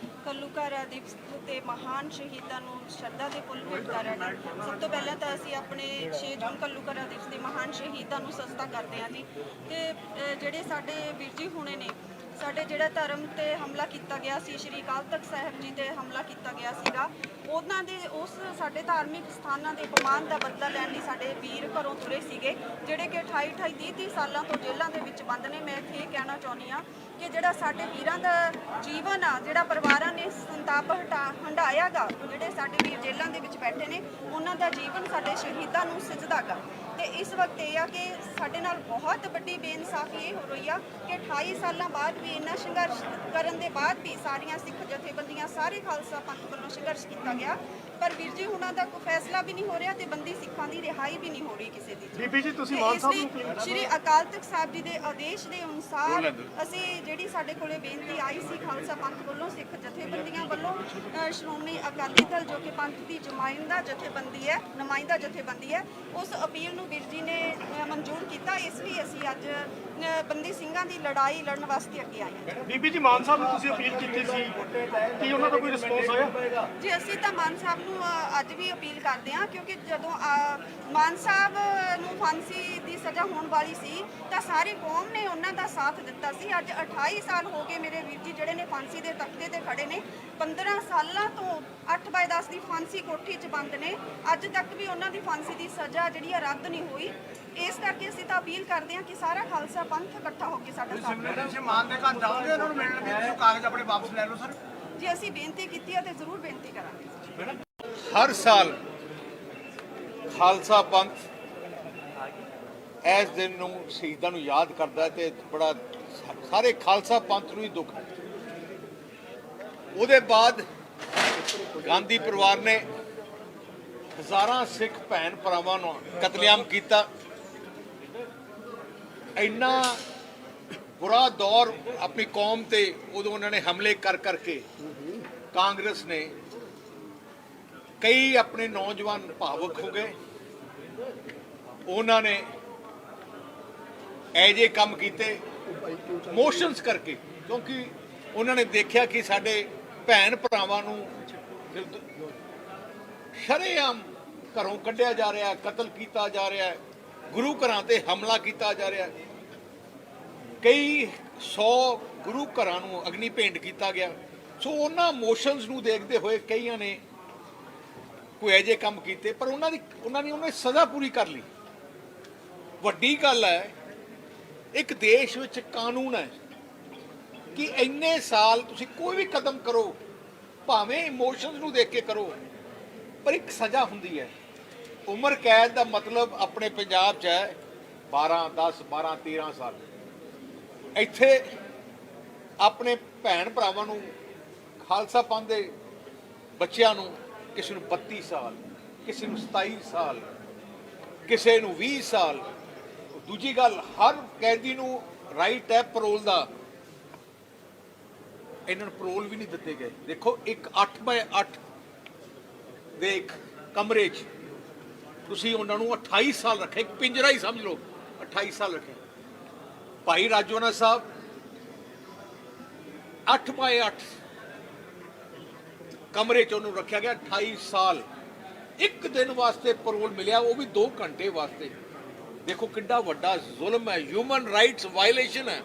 ਘੱਲੂਘਾਰਾ ਦਿਵਸ ਤੇ ਮਹਾਨ ਸ਼ਹੀਦਾਂ ਨੂੰ ਸ਼ਰਧਾ ਦੇ ਫੁੱਲ ਭੇਟ ਕਰ ਰਹੇ ਨੇ। ਸਭ ਤੋਂ ਪਹਿਲਾਂ ਤਾਂ ਅਸੀਂ ਆਪਣੇ 6 ਜੂਨ ਘੱਲੂਘਾਰਾ ਦਿਵਸ ਦੇ ਮਹਾਨ ਸ਼ਹੀਦਾਂ ਨੂੰ ਸਜਦਾ ਕਰਦੇ ਹਾਂ ਜੀ। ਤੇ ਜਿਹੜੇ ਸਾਡੇ ਵੀਰ ਜੀ ਹੁਣੇ ਨੇ, ਸਾਡੇ ਜਿਹੜਾ ਧਰਮ ਤੇ ਹਮਲਾ ਕੀਤਾ ਗਿਆ ਸੀ, ਸ਼੍ਰੀ ਅਕਾਲ ਤਖਤ ਸਾਹਿਬ ਜੀ ਤੇ ਹਮਲਾ ਕੀਤਾ ਗਿਆ ਸੀਗਾ, ਉਹਨਾਂ ਦੇ ਉਸ ਸਾਡੇ ਧਾਰਮਿਕ ਸਥਾਨਾਂ ਦੇ ਅਪਮਾਨ ਦਾ ਬਦਲਾ ਲੈਣ ਲਈ ਸਾਡੇ ਵੀਰ ਘਰੋਂ ਤੁਰੇ ਸੀਗੇ, ਜਿਹੜੇ ਕਿ 28 30 ਸਾਲਾਂ ਤੋਂ ਜੇਲ੍ਹਾਂ ਦੇ ਵਿੱਚ ਬੰਦ ਨੇ। ਮੈਂ ਇੱਥੇ ਇਹ ਕਹਿਣਾ ਚਾਹੁੰਦੀ ਹਾਂ ਕਿ ਜਿਹੜਾ ਸਾਡੇ ਵੀਰਾਂ ਦਾ ਜੀਵਨ ਆ, ਜਿਹੜਾ ਪਰਿਵਾਰਾਂ ਨੇ ਸੰਤਾਪ ਹੰਢਾਇਆ ਗਾ, ਜਿਹੜੇ ਸਾਡੇ ਵੀਰ ਜੇਲ੍ਹਾਂ ਦੇ ਵਿੱਚ ਬੈਠੇ ਨੇ, ਉਹਨਾਂ ਦਾ ਜੀਵਨ ਸਾਡੇ ਸ਼ਹੀਦਾਂ ਨੂੰ ਸਿਜਦਾ ਗਾ। ਤੇ ਇਸ ਵਕਤ ਇਹ ਆ ਕਿ ਸਾਡੇ ਨਾਲ ਬਹੁਤ ਵੱਡੀ ਬੇਇਨਸਾਫੀ ਇਹ ਹੋ ਰਹੀ ਆ ਕਿ 28 ਸਾਲਾਂ ਬਾਅਦ ਵੀ ਇੰਨਾ ਸੰਘਰਸ਼ ਕਰਨ ਦੇ ਬਾਅਦ ਵੀ ਸਾਰੀਆਂ ਸਿੱਖ ਜਥੇਬੰਦੀਆਂ, ਸਾਰੇ ਖਾਲਸਾ ਪੰਥ ਵੱਲੋਂ ਸੰਘਰਸ਼ ਕੀਤਾ ਗਿਆ ਪਰ ਵੀਰ ਜੀ ਉਹਨਾਂ ਦਾ ਕੋਈ ਫੈਸਲਾ ਵੀ ਨਹੀਂ ਹੋ ਰਿਹਾ ਤੇ ਬੰਦੀ ਸਿੱਖਾਂ ਦੀ ਰਿਹਾਈ ਵੀ ਨਹੀਂ ਹੋ ਰਹੀ ਕਿਸੇ ਦੀ। ਬੀਬੀ ਜੀ ਤੁਸੀਂ ਤੇ ਮਾਨ ਇਸ ਸਾਹਿਬ ਲਈ ਨੂੰ ਸ਼੍ਰੀ ਅਕਾਲ ਤਖਤ ਸਾਹਿਬ ਜੀ ਦੇ ਆਦੇਸ਼ ਦੇ ਅਨੁਸਾਰ ਅਸੀਂ ਜਿਹੜੀ ਸਾਡੇ ਕੋਲੇ ਬੇਨਤੀ ਆਈ ਸੀ ਖਾਲਸਾ ਪੰਥ ਵੱਲੋਂ, ਸਿੱਖ ਜਥੇਬੰਦੀਆਂ ਵੱਲੋਂ, ਸ਼੍ਰੋਮਣੀ ਅਕਾਲੀ ਦਲ ਜੋ ਕਿ ਪੰਥ ਦੀ ਨੁਮਾਇੰਦਾ ਜਥੇਬੰਦੀ ਹੈ, ਉਸ ਅਪੀਲ ਨੂੰ ਵੀਰ ਜੀ ਨੇ ਮਨਜ਼ੂਰ ਕੀਤਾ। ਇਸ ਲਈ ਅਸੀਂ ਅੱਜ ਬੰਦੀ ਸਿੰਘਾਂ ਦੀ ਲੜਾਈ ਲੜਨ ਵਾਸਤੇ ਅੱਗੇ ਆਏ ਹਾਂ। ਬੀਬੀ ਜੀ ਮਾਨ ਸਾਹਿਬ ਨੂੰ ਤੁਸੀਂ ਅਪੀਲ ਕੀਤੀ ਸੀ, ਕੀ ਉਹਨਾਂ ਦਾ ਕੋਈ ਰਿਸਪੌਂਸ ਹੋਇਆ? ਜੀ ਅਸੀਂ ਤਾਂ ਮਾਨ ਸਾਹਿਬ ਨੂੰ ਅੱਜ ਵੀ ਅਪੀਲ ਕਰਦੇ ਹਾਂ, ਕਿਉਂਕਿ ਜਦੋਂ ਮਾਨ ਸਾਹਿਬ ਨੂੰ ਫਾਂਸੀ ਦੀ ਸਜ਼ਾ ਹੋਣ ਵਾਲੀ ਸੀ ਤਾਂ ਸਾਰੀ ਕੌਮ ਨੇ ਉਹਨਾਂ ਦਾ ਸਾਥ ਦਿੱਤਾ ਸੀ। ਅੱਜ 28 ਸਾਲ ਹੋ ਗਏ ਮੇਰੇ ਵੀਰ ਜੀ ਜਿਹੜੇ ਨੇ ਫਾਂਸੀ ਦੇ ਤਖਤੇ ਤੇ ਖੜੇ ਨੇ। 15 ਸਾਲਾਂ ਤੋਂ 8/10 ਦੀ ਫਾਂਸੀ ਕੋਠੀ 'ਚ ਬੰਦ ਨੇ, ਅੱਜ ਤੱਕ ਵੀ ਉਹਨਾਂ ਦੀ ਫਾਂਸੀ ਦੀ ਸਜ਼ਾ ਜਿਹੜੀ ਆ ਰੱਦ ਨਹੀਂ ਹੋਈ। ਇਸ ਕਰਕੇ ਅਸੀਂ ਤਾਂ ਅਪੀਲ ਕਰਦੇ ਹਾਂ ਕਿ ਸਾਰਾ ਖਾਲਸਾ ਪੰਥ ਇਕੱਠਾ ਹੋ ਕੇ ਸਾਡਾ ਸਾਥ ਦੇਵੇ। ਤੁਸੀਂ ਮਾਨ ਦੇ ਘਰ ਜਾਓਗੇ ਉਹਨਾਂ ਨੂੰ ਮਿਲਣ, ਵੀ ਤੁਸੀਂ ਕਾਗਜ਼ ਆਪਣੇ ਵਾਪਸ ਲੈ ਲਓ ਸਰ? ਜੀ ਅਸੀਂ ਬੇਨਤੀ ਕੀਤੀ ਹੈ ਤੇ ਜ਼ਰੂਰ ਬੇਨਤੀ ਕਰਾਂਗੇ। ਹਰ ਸਾਲ ਖਾਲਸਾ ਪੰਥ ਇਸ ਦਿਨ ਨੂੰ ਸ਼ਹੀਦਾਂ ਨੂੰ ਯਾਦ ਕਰਦਾ ਹੈ ਤੇ ਬੜਾ ਸਾਰੇ ਖਾਲਸਾ ਪੰਥ ਨੂੰ ਹੀ ਦੁੱਖ ਹੈ। ਉਹਦੇ ਬਾਅਦ ਗਾਂਧੀ ਪਰਿਵਾਰ ਨੇ ਹਜ਼ਾਰਾਂ ਸਿੱਖ ਭੈਣ ਭਰਾਵਾਂ ਨੂੰ ਕਤਲੇਆਮ ਕੀਤਾ। ਇੰਨਾ ਬੁਰਾ ਦੌਰ ਆਪਣੀ ਕੌਮ ਤੇ ਉਦੋਂ ਉਹਨਾਂ ਨੇ ਹਮਲੇ ਕਰ ਕਰਕੇ ਕਾਂਗਰਸ ਨੇ ਕਈ ਆਪਣੇ ਨੌਜਵਾਨ ਭਾਵੁਕ ਹੋ ਗਏ। ਉਹਨਾਂ ਨੇ ਐਜੇ ਕੰਮ ਕੀਤੇ ਮੋਸ਼ਨਸ ਕਰਕੇ, ਕਿਉਂਕਿ ਉਹਨਾਂ ਨੇ ਦੇਖਿਆ ਕਿ ਸਾਡੇ ਭੈਣ ਭਰਾਵਾਂ ਨੂੰ ਸ਼ਰੇਆਮ ਘਰੋਂ ਕੱਢਿਆ ਜਾ ਰਿਹਾ, ਕਤਲ ਕੀਤਾ ਜਾ ਰਿਹਾ, ਗੁਰੂ ਘਰਾਂ ਤੇ ਹਮਲਾ ਕੀਤਾ ਜਾ ਰਿਹਾ, ਕਈ 100 ਗੁਰੂ ਘਰਾਂ ਨੂੰ ਅਗਨੀ ਭੇਂਟ ਕੀਤਾ ਗਿਆ। ਸੋ ਉਹਨਾਂ ਮੋਸ਼ਨਸ ਨੂੰ ਦੇਖਦੇ ਹੋਏ ਕਈਆਂ ਨੇ ਕੋਈ ਐਜੇ ਕੰਮ ਕੀਤੇ, ਪਰ ਉਹਨਾਂ ਨੇ ਸਜ਼ਾ ਪੂਰੀ ਕਰ ਲਈ। ਵੱਡੀ ਗੱਲ ਹੈ, ਇੱਕ ਦੇਸ਼ ਵਿੱਚ ਕਾਨੂੰਨ ਹੈ ਕਿ ਇੰਨੇ ਸਾਲ ਤੁਸੀਂ ਕੋਈ ਵੀ ਕਦਮ ਕਰੋ, ਭਾਵੇਂ ਇਮੋਸ਼ਨਸ ਨੂੰ ਦੇਖ ਕੇ ਕਰੋ, ਪਰ ਇੱਕ ਸਜ਼ਾ ਹੁੰਦੀ ਹੈ। ਉਮਰ ਕੈਦ ਦਾ ਮਤਲਬ ਆਪਣੇ ਪੰਜਾਬ 'ਚ ਹੈ 12 ਸਾਲ। ਇੱਥੇ ਆਪਣੇ ਭੈਣ ਭਰਾਵਾਂ ਨੂੰ, ਖਾਲਸਾ ਪੰਥ ਦੇ ਬੱਚਿਆਂ ਨੂੰ, ਕਿਸੇ ਨੂੰ 32 ਸਾਲ, ਕਿਸੇ ਨੂੰ 27 ਸਾਲ, ਕਿਸੇ ਨੂੰ 20 ਸਾਲ। ਦੂਜੀ ਗੱਲ, ਹਰ ਕੈਦੀ ਨੂੰ ਰਾਈਟ ਹੈ ਪੈਰੋਲ ਦਾ, ਇਹਨਾਂ ਨੂੰ ਪੈਰੋਲ ਵੀ ਨਹੀਂ ਦਿੱਤੇ ਗਏ। ਦੇਖੋ, ਇੱਕ 8x8 ਦੇ ਇੱਕ ਕਮਰੇ 'ਚ ਤੁਸੀਂ ਉਹਨਾਂ ਨੂੰ 28 ਸਾਲ ਰੱਖਿਆ, ਇੱਕ ਪਿੰਜਰਾ ਹੀ ਸਮਝ ਲਓ, 28 ਸਾਲ ਰੱਖਿਆ। ਭਾਈ ਰਾਜੋਆਣਾ ਸਾਹਿਬ 8x8 ਕਮਰੇ 'ਚ ਉਹਨੂੰ ਰੱਖਿਆ ਗਿਆ, 28 ਸਾਲ। ਇੱਕ ਦਿਨ ਵਾਸਤੇ ਪੈਰੋਲ ਮਿਲਿਆ, ਉਹ ਵੀ 2 ਘੰਟੇ ਵਾਸਤੇ। ਦੇਖੋ ਕਿੰਨਾ ਵੱਡਾ ਜ਼ੁਲਮ ਹੈ, ਹਿਊਮਨ ਰਾਈਟਸ ਵਾਇਲੇਸ਼ਨ ਹੈ।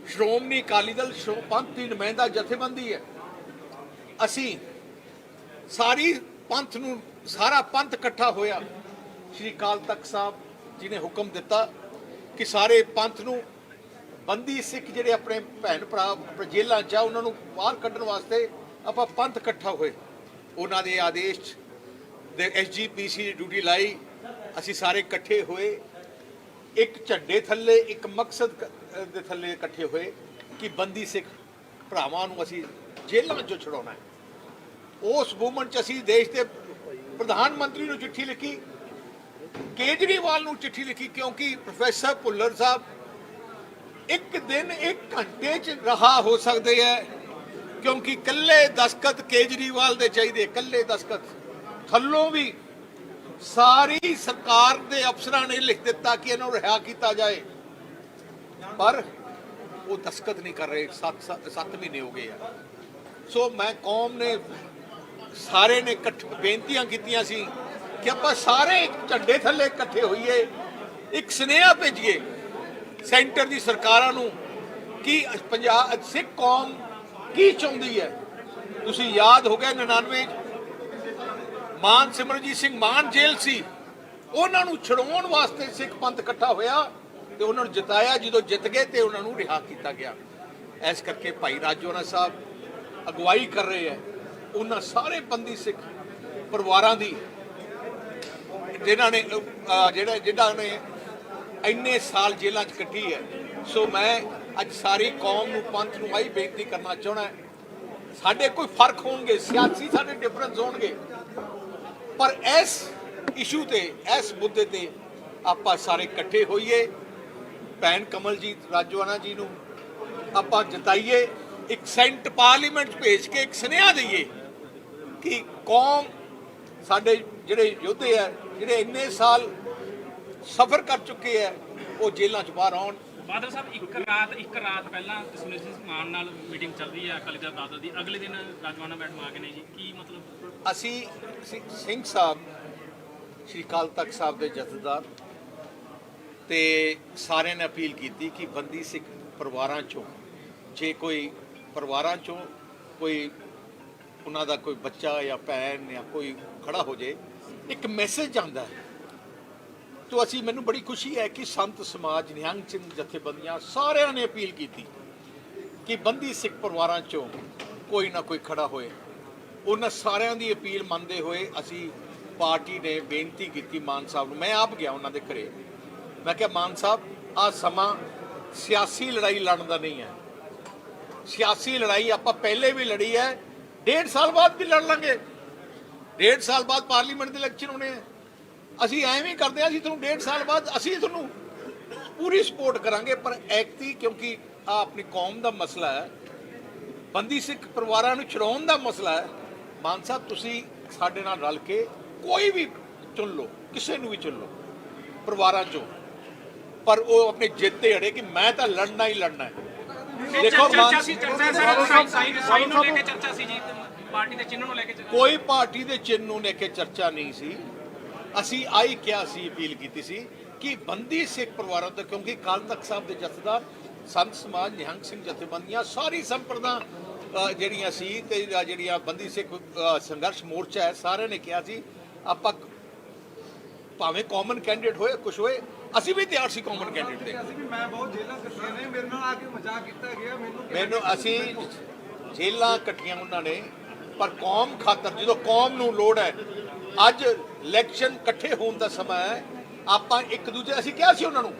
ਸ਼੍ਰੋਮਣੀ ਅਕਾਲੀ ਦਲ ਪੰਥ ਦੀ ਨੁਮਾਇੰਦਾ ਜਥੇਬੰਦੀ ਹੈ। ਅਸੀਂ ਸਾਰਾ ਪੰਥ ਇਕੱਠਾ ਹੋਇਆ। ਸ਼੍ਰੀ ਅਕਾਲ ਤਖਤ ਸਾਹਿਬ ਜੀ ਨੇ ਹੁਕਮ ਦਿੱਤਾ ਕਿ ਸਾਰੇ ਪੰਥ ਨੂੰ, ਬੰਦੀ ਸਿੱਖ ਜਿਹੜੇ ਆਪਣੇ ਭੈਣ ਭਰਾ ਜੇਲ੍ਹਾਂ 'ਚ ਆ, ਉਹਨਾਂ ਨੂੰ ਬਾਹਰ ਕੱਢਣ ਵਾਸਤੇ ਆਪਾਂ ਪੰਥ ਇਕੱਠਾ ਹੋਏ। ਉਹਨਾਂ ਦੇ ਆਦੇਸ਼ ਦੇ SGPC ਦੀ ਡਿਊਟੀ ਲਾਈ। ਅਸੀਂ ਸਾਰੇ ਇਕੱਠੇ ਹੋਏ, ਇੱਕ ਝੰਡੇ ਥੱਲੇ, ਇੱਕ ਮਕਸਦ ਦੇ ਥੱਲੇ ਇਕੱਠੇ ਹੋਏ ਕਿ ਬੰਦੀ ਸਿੱਖ ਭਰਾਵਾਂ ਨੂੰ ਅਸੀਂ ਜੇਲ੍ਹਾਂ 'ਚੋਂ ਛੁਡਾਉਣਾ ਹੈ। ਉਸ ਮੂਵਮੈਂਟ 'ਚ ਅਸੀਂ ਦੇਸ਼ ਦੇ ਪ੍ਰਧਾਨ ਮੰਤਰੀ ਨੂੰ ਚਿੱਠੀ ਲਿਖੀ, ਕੇਜਰੀਵਾਲ ਨੂੰ ਚਿੱਠੀ ਲਿਖੀ, ਕਿਉਂਕਿ ਪ੍ਰੋਫੈਸਰ ਭੁੱਲਰ ਸਾਹਿਬ ਇੱਕ ਦਿਨ 1 ਘੰਟੇ 'ਚ ਰਿਹਾ ਹੋ ਸਕਦੇ ਹੈ, ਕਿਉਂਕਿ ਇਕੱਲੇ ਦਸਤਖਤ ਕੇਜਰੀਵਾਲ ਦੇ ਚਾਹੀਦੇ, ਇਕੱਲੇ ਦਸਤਖਤ। ਥੱਲੋਂ ਵੀ ਸਾਰੀ ਸਰਕਾਰ ਦੇ ਅਫਸਰਾਂ ਨੇ ਲਿਖ ਦਿੱਤਾ ਕਿ ਇਹਨਾਂ ਨੂੰ ਰਿਹਾ ਕੀਤਾ ਜਾਏ, ਪਰ ਉਹ ਦਸਤਖਤ ਨਹੀਂ ਕਰ ਰਹੇ। 7 ਮਹੀਨੇ ਹੋ ਗਏ ਆ। ਸੋ ਮੈਂ ਕੌਮ ਨੇ ਸਾਰੇ ਨੇ ਬੇਨਤੀਆਂ ਕੀਤੀਆਂ ਸੀ ਕਿ ਆਪਾਂ ਸਾਰੇ ਇੱਕ ਝੰਡੇ ਥੱਲੇ ਇਕੱਠੇ ਹੋਈਏ, ਇੱਕ ਸੁਨੇਹਾ ਭੇਜੀਏ ਸੈਂਟਰ ਦੀ ਸਰਕਾਰਾਂ ਨੂੰ ਕਿ ਪੰਜਾਬ ਸਿੱਖ ਕੌਮ ਕੀ ਚਾਹੁੰਦੀ ਹੈ। ਤੁਸੀਂ ਯਾਦ ਹੋ ਗਿਆ 99 ਮਾਨ ਸਿਮਰਨਜੀਤ ਸਿੰਘ ਮਾਨ ਜੇਲ੍ਹ ਸੀ, ਉਹਨਾਂ ਨੂੰ ਛੁਡਾਉਣ ਵਾਸਤੇ ਸਿੱਖ ਪੰਥ ਇਕੱਠਾ ਹੋਇਆ ਤੇ ਉਹਨਾਂ ਨੂੰ ਜਿਤਾਇਆ। ਜਦੋਂ ਜਿੱਤ ਗਏ ਤੇ ਉਹਨਾਂ ਨੂੰ ਰਿਹਾ ਕੀਤਾ ਗਿਆ। ਇਸ ਕਰਕੇ ਭਾਈ ਰਾਜੋਆਣਾ ਸਾਹਿਬ ਅਗਵਾਈ ਕਰ ਰਹੇ ਹੈ ਉਹਨਾਂ ਸਾਰੇ ਬੰਦੀ ਸਿੱਖ ਪਰਿਵਾਰਾਂ ਦੀ, ਜਿਨ੍ਹਾਂ ਨੇ ਇੰਨੇ ਸਾਲ ਜੇਲ੍ਹਾਂ 'ਚ ਕੱਟੀ ਹੈ। ਸੋ ਮੈਂ ਅੱਜ ਸਾਰੀ ਕੌਮ ਨੂੰ, ਪੰਥ ਨੂੰ ਆਹੀ ਬੇਨਤੀ ਕਰਨਾ ਚਾਹੁੰਦਾ, ਸਾਡੇ ਕੋਈ ਫਰਕ ਹੋਣਗੇ, ਸਿਆਸੀ ਸਾਡੇ ਡਿਫਰੈਂਸ ਹੋਣਗੇ, ਪਰ ਇਸ ਇਸ਼ੂ ਤੇ, ਇਸ ਮੁੱਦੇ ਤੇ ਆਪਾਂ ਸਾਰੇ ਇਕੱਠੇ ਹੋਈਏ, ਭੈਣ ਕਮਲਜੀਤ ਰਾਜੋਆਣਾ ਜੀ ਨੂੰ ਆਪਾਂ ਜਿਤਾਈਏ, ਇੱਕ ਸੈਂਟ ਪਾਰਲੀਮੈਂਟ 'ਚ ਭੇਜ ਕੇ ਇੱਕ ਸੁਨੇਹਾ ਦਈਏ ਕਿ ਕੌਮ, ਸਾਡੇ ਜਿਹੜੇ ਯੋਧੇ ਆ, ਜਿਹੜੇ ਇੰਨੇ ਸਾਲ ਸਫ਼ਰ ਕਰ ਚੁੱਕੇ ਆ, ਉਹ ਜੇਲ੍ਹਾਂ 'ਚ ਬਾਹਰ ਆਉਣ। ਬਾਦਲ ਸਾਹਿਬ ਇੱਕ ਰਾਤ ਪਹਿਲਾਂ ਸਿਮਰਜੀਤ ਮਾਨ ਨਾਲ ਮੀਟਿੰਗ ਚੱਲ ਰਹੀ ਹੈ ਅਕਾਲੀ ਦਲ ਬਾਦਲ ਦੀ, ਅਗਲੇ ਦਿਨ ਰਾਜਵਾਨਾ ਮੈਡਮ ਆ ਗਏ ਨੇ ਜੀ, ਕੀ ਮਤਲਬ? ਅਸੀਂ ਸਿੰਘ ਸਾਹਿਬ, ਸ਼੍ਰੀ ਅਕਾਲ ਤਖਤ ਸਾਹਿਬ ਦੇ ਜਥੇਦਾਰ ਤੇ ਸਾਰਿਆਂ ਨੇ ਅਪੀਲ ਕੀਤੀ ਕਿ ਬੰਦੀ ਸਿੱਖ ਪਰਿਵਾਰਾਂ ਚੋਂ, ਜੇ ਕੋਈ ਪਰਿਵਾਰਾਂ ਚੋਂ ਕੋਈ ਉਹਨਾਂ ਦਾ ਕੋਈ ਬੱਚਾ ਜਾਂ ਭੈਣ ਜਾਂ ਕੋਈ ਖੜਾ ਹੋ ਜੇ, ਇੱਕ ਮੈਸੇਜ ਜਾਂਦਾ ਹੈ। ਤੋ ਅਸੀਂ, ਮੈਨੂੰ ਬੜੀ ਖੁਸ਼ੀ ਹੈ ਕਿ ਸੰਤ ਸਮਾਜ, ਨਿਹੰਗ ਸਿੰਘ ਜਥੇਬੰਦੀਆਂ ਸਾਰਿਆਂ ਨੇ ਅਪੀਲ ਕੀਤੀ ਕਿ ਬੰਦੀ ਸਿੱਖ ਪਰਿਵਾਰਾਂ ਚੋਂ ਕੋਈ ਨਾ ਕੋਈ ਖੜਾ ਹੋਏ। ਉਹਨਾਂ ਸਾਰਿਆਂ ਦੀ ਅਪੀਲ ਮੰਨਦੇ ਹੋਏ ਅਸੀਂ ਪਾਰਟੀ ਨੇ ਬੇਨਤੀ ਕੀਤੀ ਮਾਨ ਸਾਹਿਬ ਨੂੰ, ਮੈਂ ਆਪ ਗਿਆ ਉਹਨਾਂ ਦੇ ਘਰੇ, ਮੈਂ ਕਿਹਾ ਮਾਨ ਸਾਹਿਬ, ਆਹ ਸਮਾਂ ਸਿਆਸੀ ਲੜਾਈ ਲੜਨ ਦਾ ਨਹੀਂ ਹੈ। ਸਿਆਸੀ ਲੜਾਈ ਆਪਾਂ ਪਹਿਲੇ ਵੀ ਲੜੀ ਹੈ, 1.5 ਸਾਲ ਬਾਅਦ ਵੀ ਲੜ ਲਾਂਗੇ, 1.5 ਸਾਲ ਬਾਅਦ ਪਾਰਲੀਮੈਂਟ ਦੇ ਇਲੈਕਸ਼ਨ ਹੋਣੇ ਆ। ਅਸੀਂ ਐਵੇਂ ਹੀ ਕਰਦੇ ਹਾਂ, ਅਸੀਂ ਤੁਹਾਨੂੰ 1.5 ਸਾਲ ਬਾਅਦ ਅਸੀਂ ਤੁਹਾਨੂੰ ਪੂਰੀ ਸਪੋਰਟ ਕਰਾਂਗੇ, ਪਰ ਐਕਤੀ, ਕਿਉਂਕਿ ਆ ਆਪਣੀ ਕੌਮ ਦਾ ਮਸਲਾ ਹੈ, ਬੰਦੀ ਸਿੱਖ ਪਰਿਵਾਰਾਂ ਨੂੰ ਛੁਡਾਉਣ ਦਾ ਮਸਲਾ ਹੈ। ਮਾਨ ਸਾਹਿਬ, ਤੁਸੀਂ ਸਾਡੇ ਨਾਲ ਰਲ ਕੇ ਕੋਈ ਵੀ ਚੁਣ ਲਓ, ਕਿਸੇ ਨੂੰ ਵੀ ਚੁਣ ਲਓ ਪਰਿਵਾਰਾਂ ਚੋਂ, ਪਰ ਉਹ ਆਪਣੇ ਜਿੱਦ ਤੇ ਅੜੇ ਕਿ ਮੈਂ ਤਾਂ ਲੜਨਾ ਹੀ ਲੜਨਾ ਹੈ। ਦੇਖੋ ਚਰਚਾ ਸੀ ਸਾਈਨ ਨੂੰ ਲੈ ਕੇ ਚਰਚਾ ਸੀ ਜੀ, ਪਾਰਟੀ ਦੇ ਚਿੰਨ੍ਹ ਨੂੰ ਲੈ ਕੇ ਕੋਈ ਪਾਰਟੀ ਦੇ ਚਿੰਨ੍ਹ ਨੂੰ ਲੈ ਕੇ ਚਰਚਾ ਨਹੀਂ ਸੀ। ਅਸੀਂ ਆਈ ਕਿਹਾ ਸੀ, ਅਪੀਲ ਕੀਤੀ ਸੀ ਕਿ ਬੰਦੀ ਸਿੱਖ ਪਰਿਵਾਰਾਂ ਤੋਂ, ਕਿਉਂਕਿ ਅਕਾਲ ਤਖਤ ਸਾਹਿਬ ਦੇ ਜਥੇਦਾਰ, ਸੰਤ ਸਮਾਜ, ਨਿਹੰਗ ਸਿੰਘ ਜਥੇਬੰਦੀਆਂ, ਸਾਰੀ ਸੰਪਰਦਾ ਜਿਹੜੀਆਂ ਸੀ ਤੇ ਜਿਹੜੀਆਂ ਬੰਦੀ ਸਿੱਖ ਸੰਘਰਸ਼ ਮੋਰਚਾ ਹੈ, ਸਾਰਿਆਂ ਨੇ ਕਿਹਾ ਸੀ ਆਪਾਂ ਭਾਵੇਂ ਕਾਮਨ ਕੈਂਡੀਡੇਟ ਹੋਏ, ਕੁਛ ਹੋਏ, ਅਸੀਂ ਵੀ ਤਿਆਰ ਸੀ ਕਾਮਨ ਕੈਂਡੀਡੇਟ ਦੇ। ਅਸੀਂ ਵੀ, ਮੈਂ ਬਹੁਤ ਜੇਲ੍ਹਾਂ ਕੱਟੀਆਂ ਨੇ, ਮੇਰੇ ਨਾਲ ਆ ਕੇ ਮਜ਼ਾਕ ਕੀਤਾ ਗਿਆ, ਮੈਨੂੰ ਅਸੀਂ ਜੇਲ੍ਹਾਂ ਕੱਟੀਆਂ ਉਹਨਾਂ ਨੇ, ਪਰ ਕੌਮ ਖਾਤਰ, ਜਦੋਂ ਕੌਮ ਨੂੰ ਲੋੜ ਹੈ, ਅੱਜ ਇਲੈਕਸ਼ਨ ਇਕੱਠੇ ਹੋਣ ਦਾ ਸਮਾਂ ਹੈ, ਆਪਾਂ ਇੱਕ ਦੂਜੇ, ਅਸੀਂ ਕਿਹਾ ਸੀ ਉਹਨਾਂ ਨੂੰ,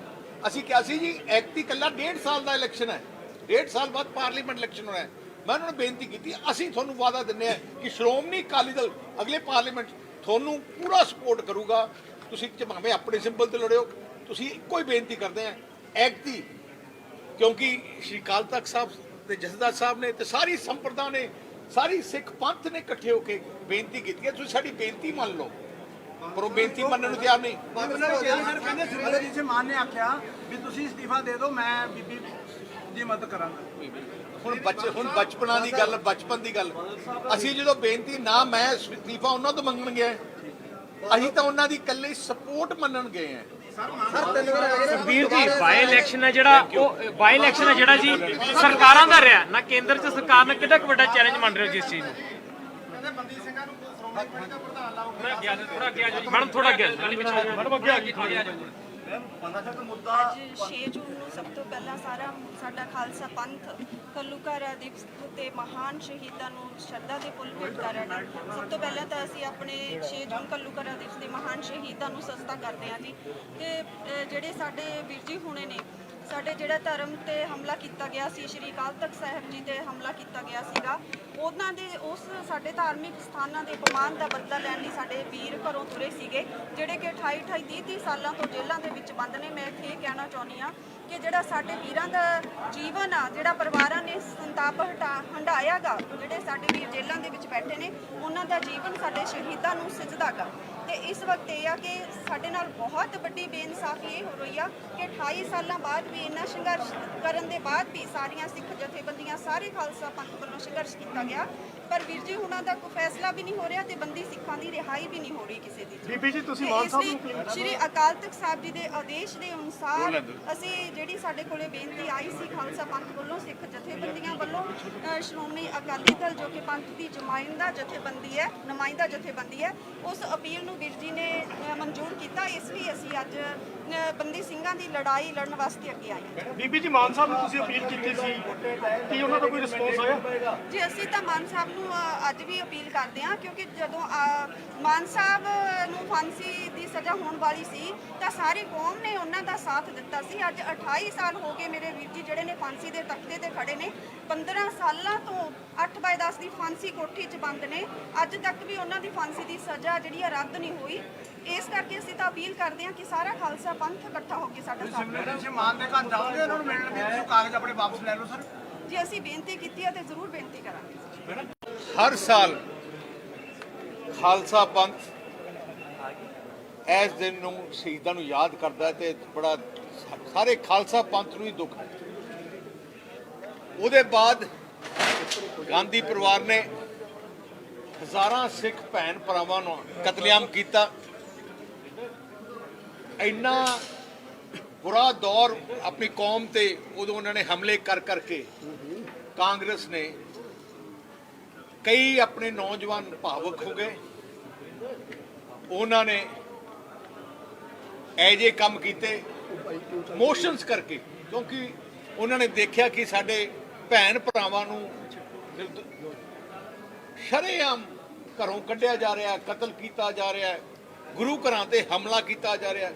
ਅਸੀਂ ਕਿਹਾ ਸੀ ਜੀ ਐਕਟੀ ਇਕੱਲਾ 1.5 ਸਾਲ ਦਾ ਇਲੈਕਸ਼ਨ ਹੈ, 1.5 ਸਾਲ ਬਾਅਦ ਪਾਰਲੀਮੈਂਟ ਇਲੈਕਸ਼ਨ ਹੋਣਾ ਹੈ। ਮੈਂ ਉਹਨਾਂ ਨੂੰ ਬੇਨਤੀ ਕੀਤੀ, ਅਸੀਂ ਤੁਹਾਨੂੰ ਵਾਅਦਾ ਦਿੰਦੇ ਹਾਂ ਕਿ ਸ਼੍ਰੋਮਣੀ ਅਕਾਲੀ ਦਲ ਅਗਲੇ ਪਾਰਲੀਮੈਂਟ ਤੁਹਾਨੂੰ ਪੂਰਾ ਸਪੋਰਟ ਕਰੂਗਾ। ਤੁਸੀਂ ਭਾਵੇਂ ਆਪਣੇ ਸਿੰਬਲ ਤੇ ਲੜਿਓ, ਤੁਸੀਂ ਇੱਕੋ ਹੀ ਬੇਨਤੀ ਕਰਦੇ ਹਾਂ, ਐਕਟੀ, ਕਿਉਂਕਿ ਸ਼੍ਰੀ ਅਕਾਲ ਤਖਤ ਸਾਹਿਬ ਦੇ ਜਥੇਦਾਰ ਸਾਹਿਬ ਨੇ ਤੇ ਸਾਰੀ ਸੰਪਰਦਾ ਨੇ, ਸਾਰੀ ਸਿੱਖ ਪੰਥ ਨੇ ਇਕੱਠੇ ਹੋ ਕੇ ਬੇਨਤੀ ਕੀਤੀ ਹੈ, ਤੁਸੀਂ ਸਾਡੀ ਬੇਨਤੀ ਮੰਨ ਲਓ, ਪਰ ਉਹ ਬੇਨਤੀ ਮੰਨਣ ਨੂੰ ਤਿਆਰ ਨਹੀਂ। ਕਹਿੰਦੇ ਸਿਮਰਜੀਤ ਮਾਨ ਨੇ ਆਖਿਆ ਵੀ ਤੁਸੀਂ ਅਸਤੀਫਾ ਦੇ ਦਿਓ, ਮੈਂ ਬੀਬੀ ਦੀ ਮਦਦ ਕਰਾਂਗਾ। ਹੁਣ ਬਚਪਨਾਂ ਦੀ ਗੱਲ, ਬਚਪਨ ਦੀ ਗੱਲ, ਅਸੀਂ ਜਦੋਂ ਬੇਨਤੀ, ਨਾ ਮੈਂ ਅਸਤੀਫਾ ਉਹਨਾਂ ਤੋਂ ਮੰਗਣ ਗਿਆ, ਅਸੀਂ ਤਾਂ ਉਹਨਾਂ ਦੀ ਇਕੱਲੇ ਸਪੋਰਟ ਮੰਨਣ ਗਏ ਹਾਂ। ਸੁਖਬੀਰ ਜੀ, ਬਾਈ ਇਲੈਕਸ਼ਨ ਹੈ ਜਿਹੜਾ, ਉਹ ਬਾਈ ਇਲੈਕਸ਼ਨ ਹੈ ਜਿਹੜਾ ਜੀ ਸਰਕਾਰਾਂ ਦਾ ਰਿਹਾ ਨਾ, ਕੇਂਦਰ 'ਚ ਸਰਕਾਰ ਨੇ ਕਿੰਨਾ ਕੁ ਵੱਡਾ ਚੈਲੰਜ ਮੰਨ ਰਹੇ ਹੋ ਜੀ ਇਸ ਚੀਜ਼ ਨੂੰ? ਮੈਡਮ ਥੋੜਾ ਅੱਗੇ ਅੱਜ 6 ਜੂਨ ਨੂੰ ਸਭ ਤੋਂ ਪਹਿਲਾਂ ਸਾਡਾ ਖਾਲਸਾ ਪੰਥ ਘੱਲੂਘਾਰਾ ਦਿਵਸ ਤੇ ਮਹਾਨ ਸ਼ਹੀਦਾਂ ਨੂੰ ਸ਼ਰਧਾ ਦੇ ਫੁੱਲ ਭੇਟ ਕਰ ਰਹੇ ਹਾਂ। ਸਭ ਤੋਂ ਪਹਿਲਾਂ ਤਾਂ ਅਸੀਂ ਆਪਣੇ 6 ਜੂਨ ਘੱਲੂਘਾਰਾ ਦਿਵਸ ਦੇ ਮਹਾਨ ਸ਼ਹੀਦਾਂ ਨੂੰ ਸਜਦਾ ਕਰਦੇ ਹਾਂ ਜੀ। ਤੇ ਜਿਹੜੇ ਸਾਡੇ ਵੀਰ ਜੀ ਹੁਣੇ ਨੇ, ਸਾਡੇ ਜਿਹੜਾ ਧਰਮ ਤੇ ਹਮਲਾ ਕੀਤਾ ਗਿਆ ਸੀ, ਸ਼੍ਰੀ ਅਕਾਲ ਤਖਤ ਸਾਹਿਬ ਜੀ ਤੇ ਹਮਲਾ ਕੀਤਾ ਗਿਆ ਸੀਗਾ, ਉਹਨਾਂ ਦੇ ਉਸ ਸਾਡੇ ਧਾਰਮਿਕ ਸਥਾਨਾਂ ਦੇ ਅਪਮਾਨ ਦਾ ਬਦਲਾ ਲੈਣ ਲਈ ਸਾਡੇ ਵੀਰ ਘਰੋਂ ਤੁਰੇ ਸੀਗੇ, ਜਿਹੜੇ ਕਿ 28 30 ਸਾਲਾਂ ਤੋਂ ਜੇਲ੍ਹਾਂ ਦੇ ਵਿੱਚ ਬੰਦ ਨੇ। ਮੈਂ ਇੱਥੇ ਇਹ ਕਹਿਣਾ ਚਾਹੁੰਦੀ ਹਾਂ ਕਿ ਜਿਹੜਾ ਸਾਡੇ ਵੀਰਾਂ ਦਾ ਜੀਵਨ ਆ, ਜਿਹੜਾ ਪਰਿਵਾਰਾਂ ਨੇ ਸੰਤਾਪ ਹੰਢਾਇਆ ਗਾ, ਜਿਹੜੇ ਸਾਡੇ ਵੀਰ ਜੇਲ੍ਹਾਂ ਦੇ ਵਿੱਚ ਬੈਠੇ ਨੇ, ਉਹਨਾਂ ਦਾ ਜੀਵਨ ਸਾਡੇ ਸ਼ਹੀਦਾਂ ਨੂੰ ਸਿਜਦਾ ਗਾ। ਤੇ ਇਸ ਵਕਤ ਇਹ ਆ ਕਿ ਸਾਡੇ ਨਾਲ ਬਹੁਤ ਵੱਡੀ ਬੇਇਨਸਾਫੀ ਇਹ ਹੋ ਰਹੀ ਆ ਕਿ 28 ਸਾਲਾਂ ਬਾਅਦ ਵੀ ਇੰਨਾ ਸੰਘਰਸ਼ ਕਰਨ ਦੇ ਬਾਅਦ ਵੀ ਸਾਰੀਆਂ ਸਿੱਖ ਜਥੇਬੰਦੀਆਂ, ਸਾਰੇ ਖਾਲਸਾ ਪੰਥ ਵੱਲੋਂ ਸੰਘਰਸ਼ ਕੀਤਾ ਗਿਆ, ਪਰ ਵੀਰ ਜੀ ਹੁਣਾਂ ਦਾ ਕੋਈ ਫੈਸਲਾ ਵੀ ਨਹੀਂ ਹੋ ਰਿਹਾ ਤੇ ਬੰਦੀ ਸਿੱਖਾਂ ਦੀ ਰਿਹਾਈ ਵੀ ਨਹੀਂ ਹੋ ਰਹੀ ਕਿਸੇ ਦੀ। ਬੀਬੀ ਜੀ, ਤੁਸੀਂ ਮਾਨ ਸਾਹਿਬ ਨੂੰ ਸ਼੍ਰੀ ਅਕਾਲ ਤਖਤ ਸਾਹਿਬ ਜੀ ਦੇ ਆਦੇਸ਼ ਦੇ ਅਨੁਸਾਰ ਅਸੀਂ, ਜਿਹੜੀ ਸਾਡੇ ਕੋਲੇ ਬੇਨਤੀ ਆਈ ਸੀ ਖਾਲਸਾ ਪੰਥ ਵੱਲੋਂ, ਸਿੱਖ ਜਥੇਬੰਦੀਆਂ ਵੱਲੋਂ, ਸ਼੍ਰੋਮਣੀ ਅਕਾਲੀ ਦਲ ਜੋ ਕਿ ਪੰਥ ਦੀ ਨੁਮਾਇੰਦਾ ਜਥੇਬੰਦੀ ਹੈ, ਉਸ ਅਪੀਲ ਨੂੰ ਵੀਰ ਜੀ ਨੇ ਮਨਜ਼ੂਰ ਕੀਤਾ। ਇਸ ਲਈ ਅਸੀਂ ਅੱਜ ਬੰਦੀ ਸਿੰਘਾਂ ਦੀ ਲੜਾਈ ਲੜਨ ਵਾਸਤੇ ਅੱਗੇ ਆਏ ਹਾਂ। ਬੀਬੀ ਜੀ, ਮਾਨ ਸਾਹਿਬ ਨੂੰ ਤੁਸੀਂ ਅਪੀਲ ਕੀਤੀ ਸੀ, ਕੀ ਉਹਨਾਂ ਦਾ ਕੋਈ ਰਿਸਪੌਂਸ ਆਇਆ? ਜੀ ਅਸੀਂ ਤਾਂ ਮਾਨ ਸਾਹਿਬ ਨੂੰ ਅੱਜ ਵੀ ਅਪੀਲ ਕਰਦੇ ਹਾਂ, ਕਿਉਂਕਿ ਜਦੋਂ ਮਾਨ ਸਾਹਿਬ ਨੂੰ ਫਾਂਸੀ ਦੀ ਸਜ਼ਾ ਹੋਣ ਵਾਲੀ ਸੀ ਤਾਂ ਸਾਰੀ ਕੌਮ ਨੇ ਉਹਨਾਂ ਦਾ ਸਾਥ ਦਿੱਤਾ ਸੀ। ਅੱਜ 28 ਸਾਲ ਹੋ ਗਏ ਮੇਰੇ ਵੀਰ ਜੀ ਜਿਹੜੇ ਨੇ ਫਾਂਸੀ ਦੇ ਤਖਤੇ ਤੇ ਖੜੇ ਨੇ। 15 ਸਾਲਾਂ ਤੋਂ 8/10 ਦੀ ਫਾਂਸੀ ਕੋਠੀ 'ਚ ਬੰਦ ਨੇ, ਅੱਜ ਤੱਕ ਵੀ ਉਹਨਾਂ ਦੀ ਫਾਂਸੀ ਦੀ ਸਜ਼ਾ ਜਿਹੜੀ ਆ ਰੱਦ ਨਹੀਂ ਹੋਈ। ਇਸ ਕਰਕੇ ਅਸੀਂ ਤਾਂ ਅਪੀਲ ਕਰਦੇ ਹਾਂ ਕਿ ਸਾਰਾ ਖਾਲਸਾ ਪੰਥ ਇਕੱਠਾ ਹੋ ਕੇ ਸਾਡਾ ਸਾਥ ਦੇਵੇ। ਸਿਮਰਨ ਸਿੰਘ ਮਾਨ ਦੇ ਘਰ ਜਾਓਗੇ ਉਹਨਾਂ ਨੂੰ ਮਿਲਣ ਲਈ, ਤੁਸੀਂ ਕਾਗਜ਼ ਆਪਣੇ ਵਾਪਸ ਲੈ ਲਓ ਸਰ। ਜੇ ਅਸੀਂ ਬੇਨਤੀ ਕੀਤੀ ਹੈ ਤੇ ਜ਼ਰੂਰ ਬੇਨਤੀ ਕਰਾਂਗੇ। ਹਰ ਸਾਲ ਖਾਲਸਾ ਪੰਥ ਇਸ ਦਿਨ ਨੂੰ ਸ਼ਹੀਦਾਂ ਨੂੰ ਯਾਦ ਕਰਦਾ ਹੈ ਤੇ ਬੜਾ ਸਾਰੇ ਖਾਲਸਾ ਪੰਥ ਨੂੰ ਹੀ ਦੁੱਖ ਹੈ। ਉਹਦੇ ਬਾਅਦ ਗਾਂਧੀ ਪਰਿਵਾਰ ਨੇ ਹਜ਼ਾਰਾਂ ਸਿੱਖ ਭੈਣ ਭਰਾਵਾਂ ਨੂੰ ਕਤਲੇਆਮ ਕੀਤਾ। ਇੰਨਾ ਬੁਰਾ ਦੌਰ ਆਪਣੀ ਕੌਮ ਤੇ ਉਦੋਂ ਉਹਨਾਂ ਨੇ ਹਮਲੇ ਕਰ ਕਰਕੇ ਕਾਂਗਰਸ ਨੇ ਕਈ ਆਪਣੇ ਨੌਜਵਾਨ ਭਾਵੁਕ ਹੋ ਗਏ। ਉਹਨਾਂ ਨੇ ਐਜੇ ਕੰਮ ਕੀਤੇ ਮੋਸ਼ਨਸ ਕਰਕੇ, ਕਿਉਂਕਿ ਉਹਨਾਂ ਨੇ ਦੇਖਿਆ ਕਿ ਸਾਡੇ ਭੈਣ ਭਰਾਵਾਂ ਨੂੰ ਸ਼ਰੇਆਮ ਘਰੋਂ ਕੱਢਿਆ ਜਾ ਰਿਹਾ, ਕਤਲ ਕੀਤਾ ਜਾ ਰਿਹਾ, ਗੁਰੂ ਘਰਾਂ ਤੇ ਹਮਲਾ ਕੀਤਾ ਜਾ ਰਿਹਾ।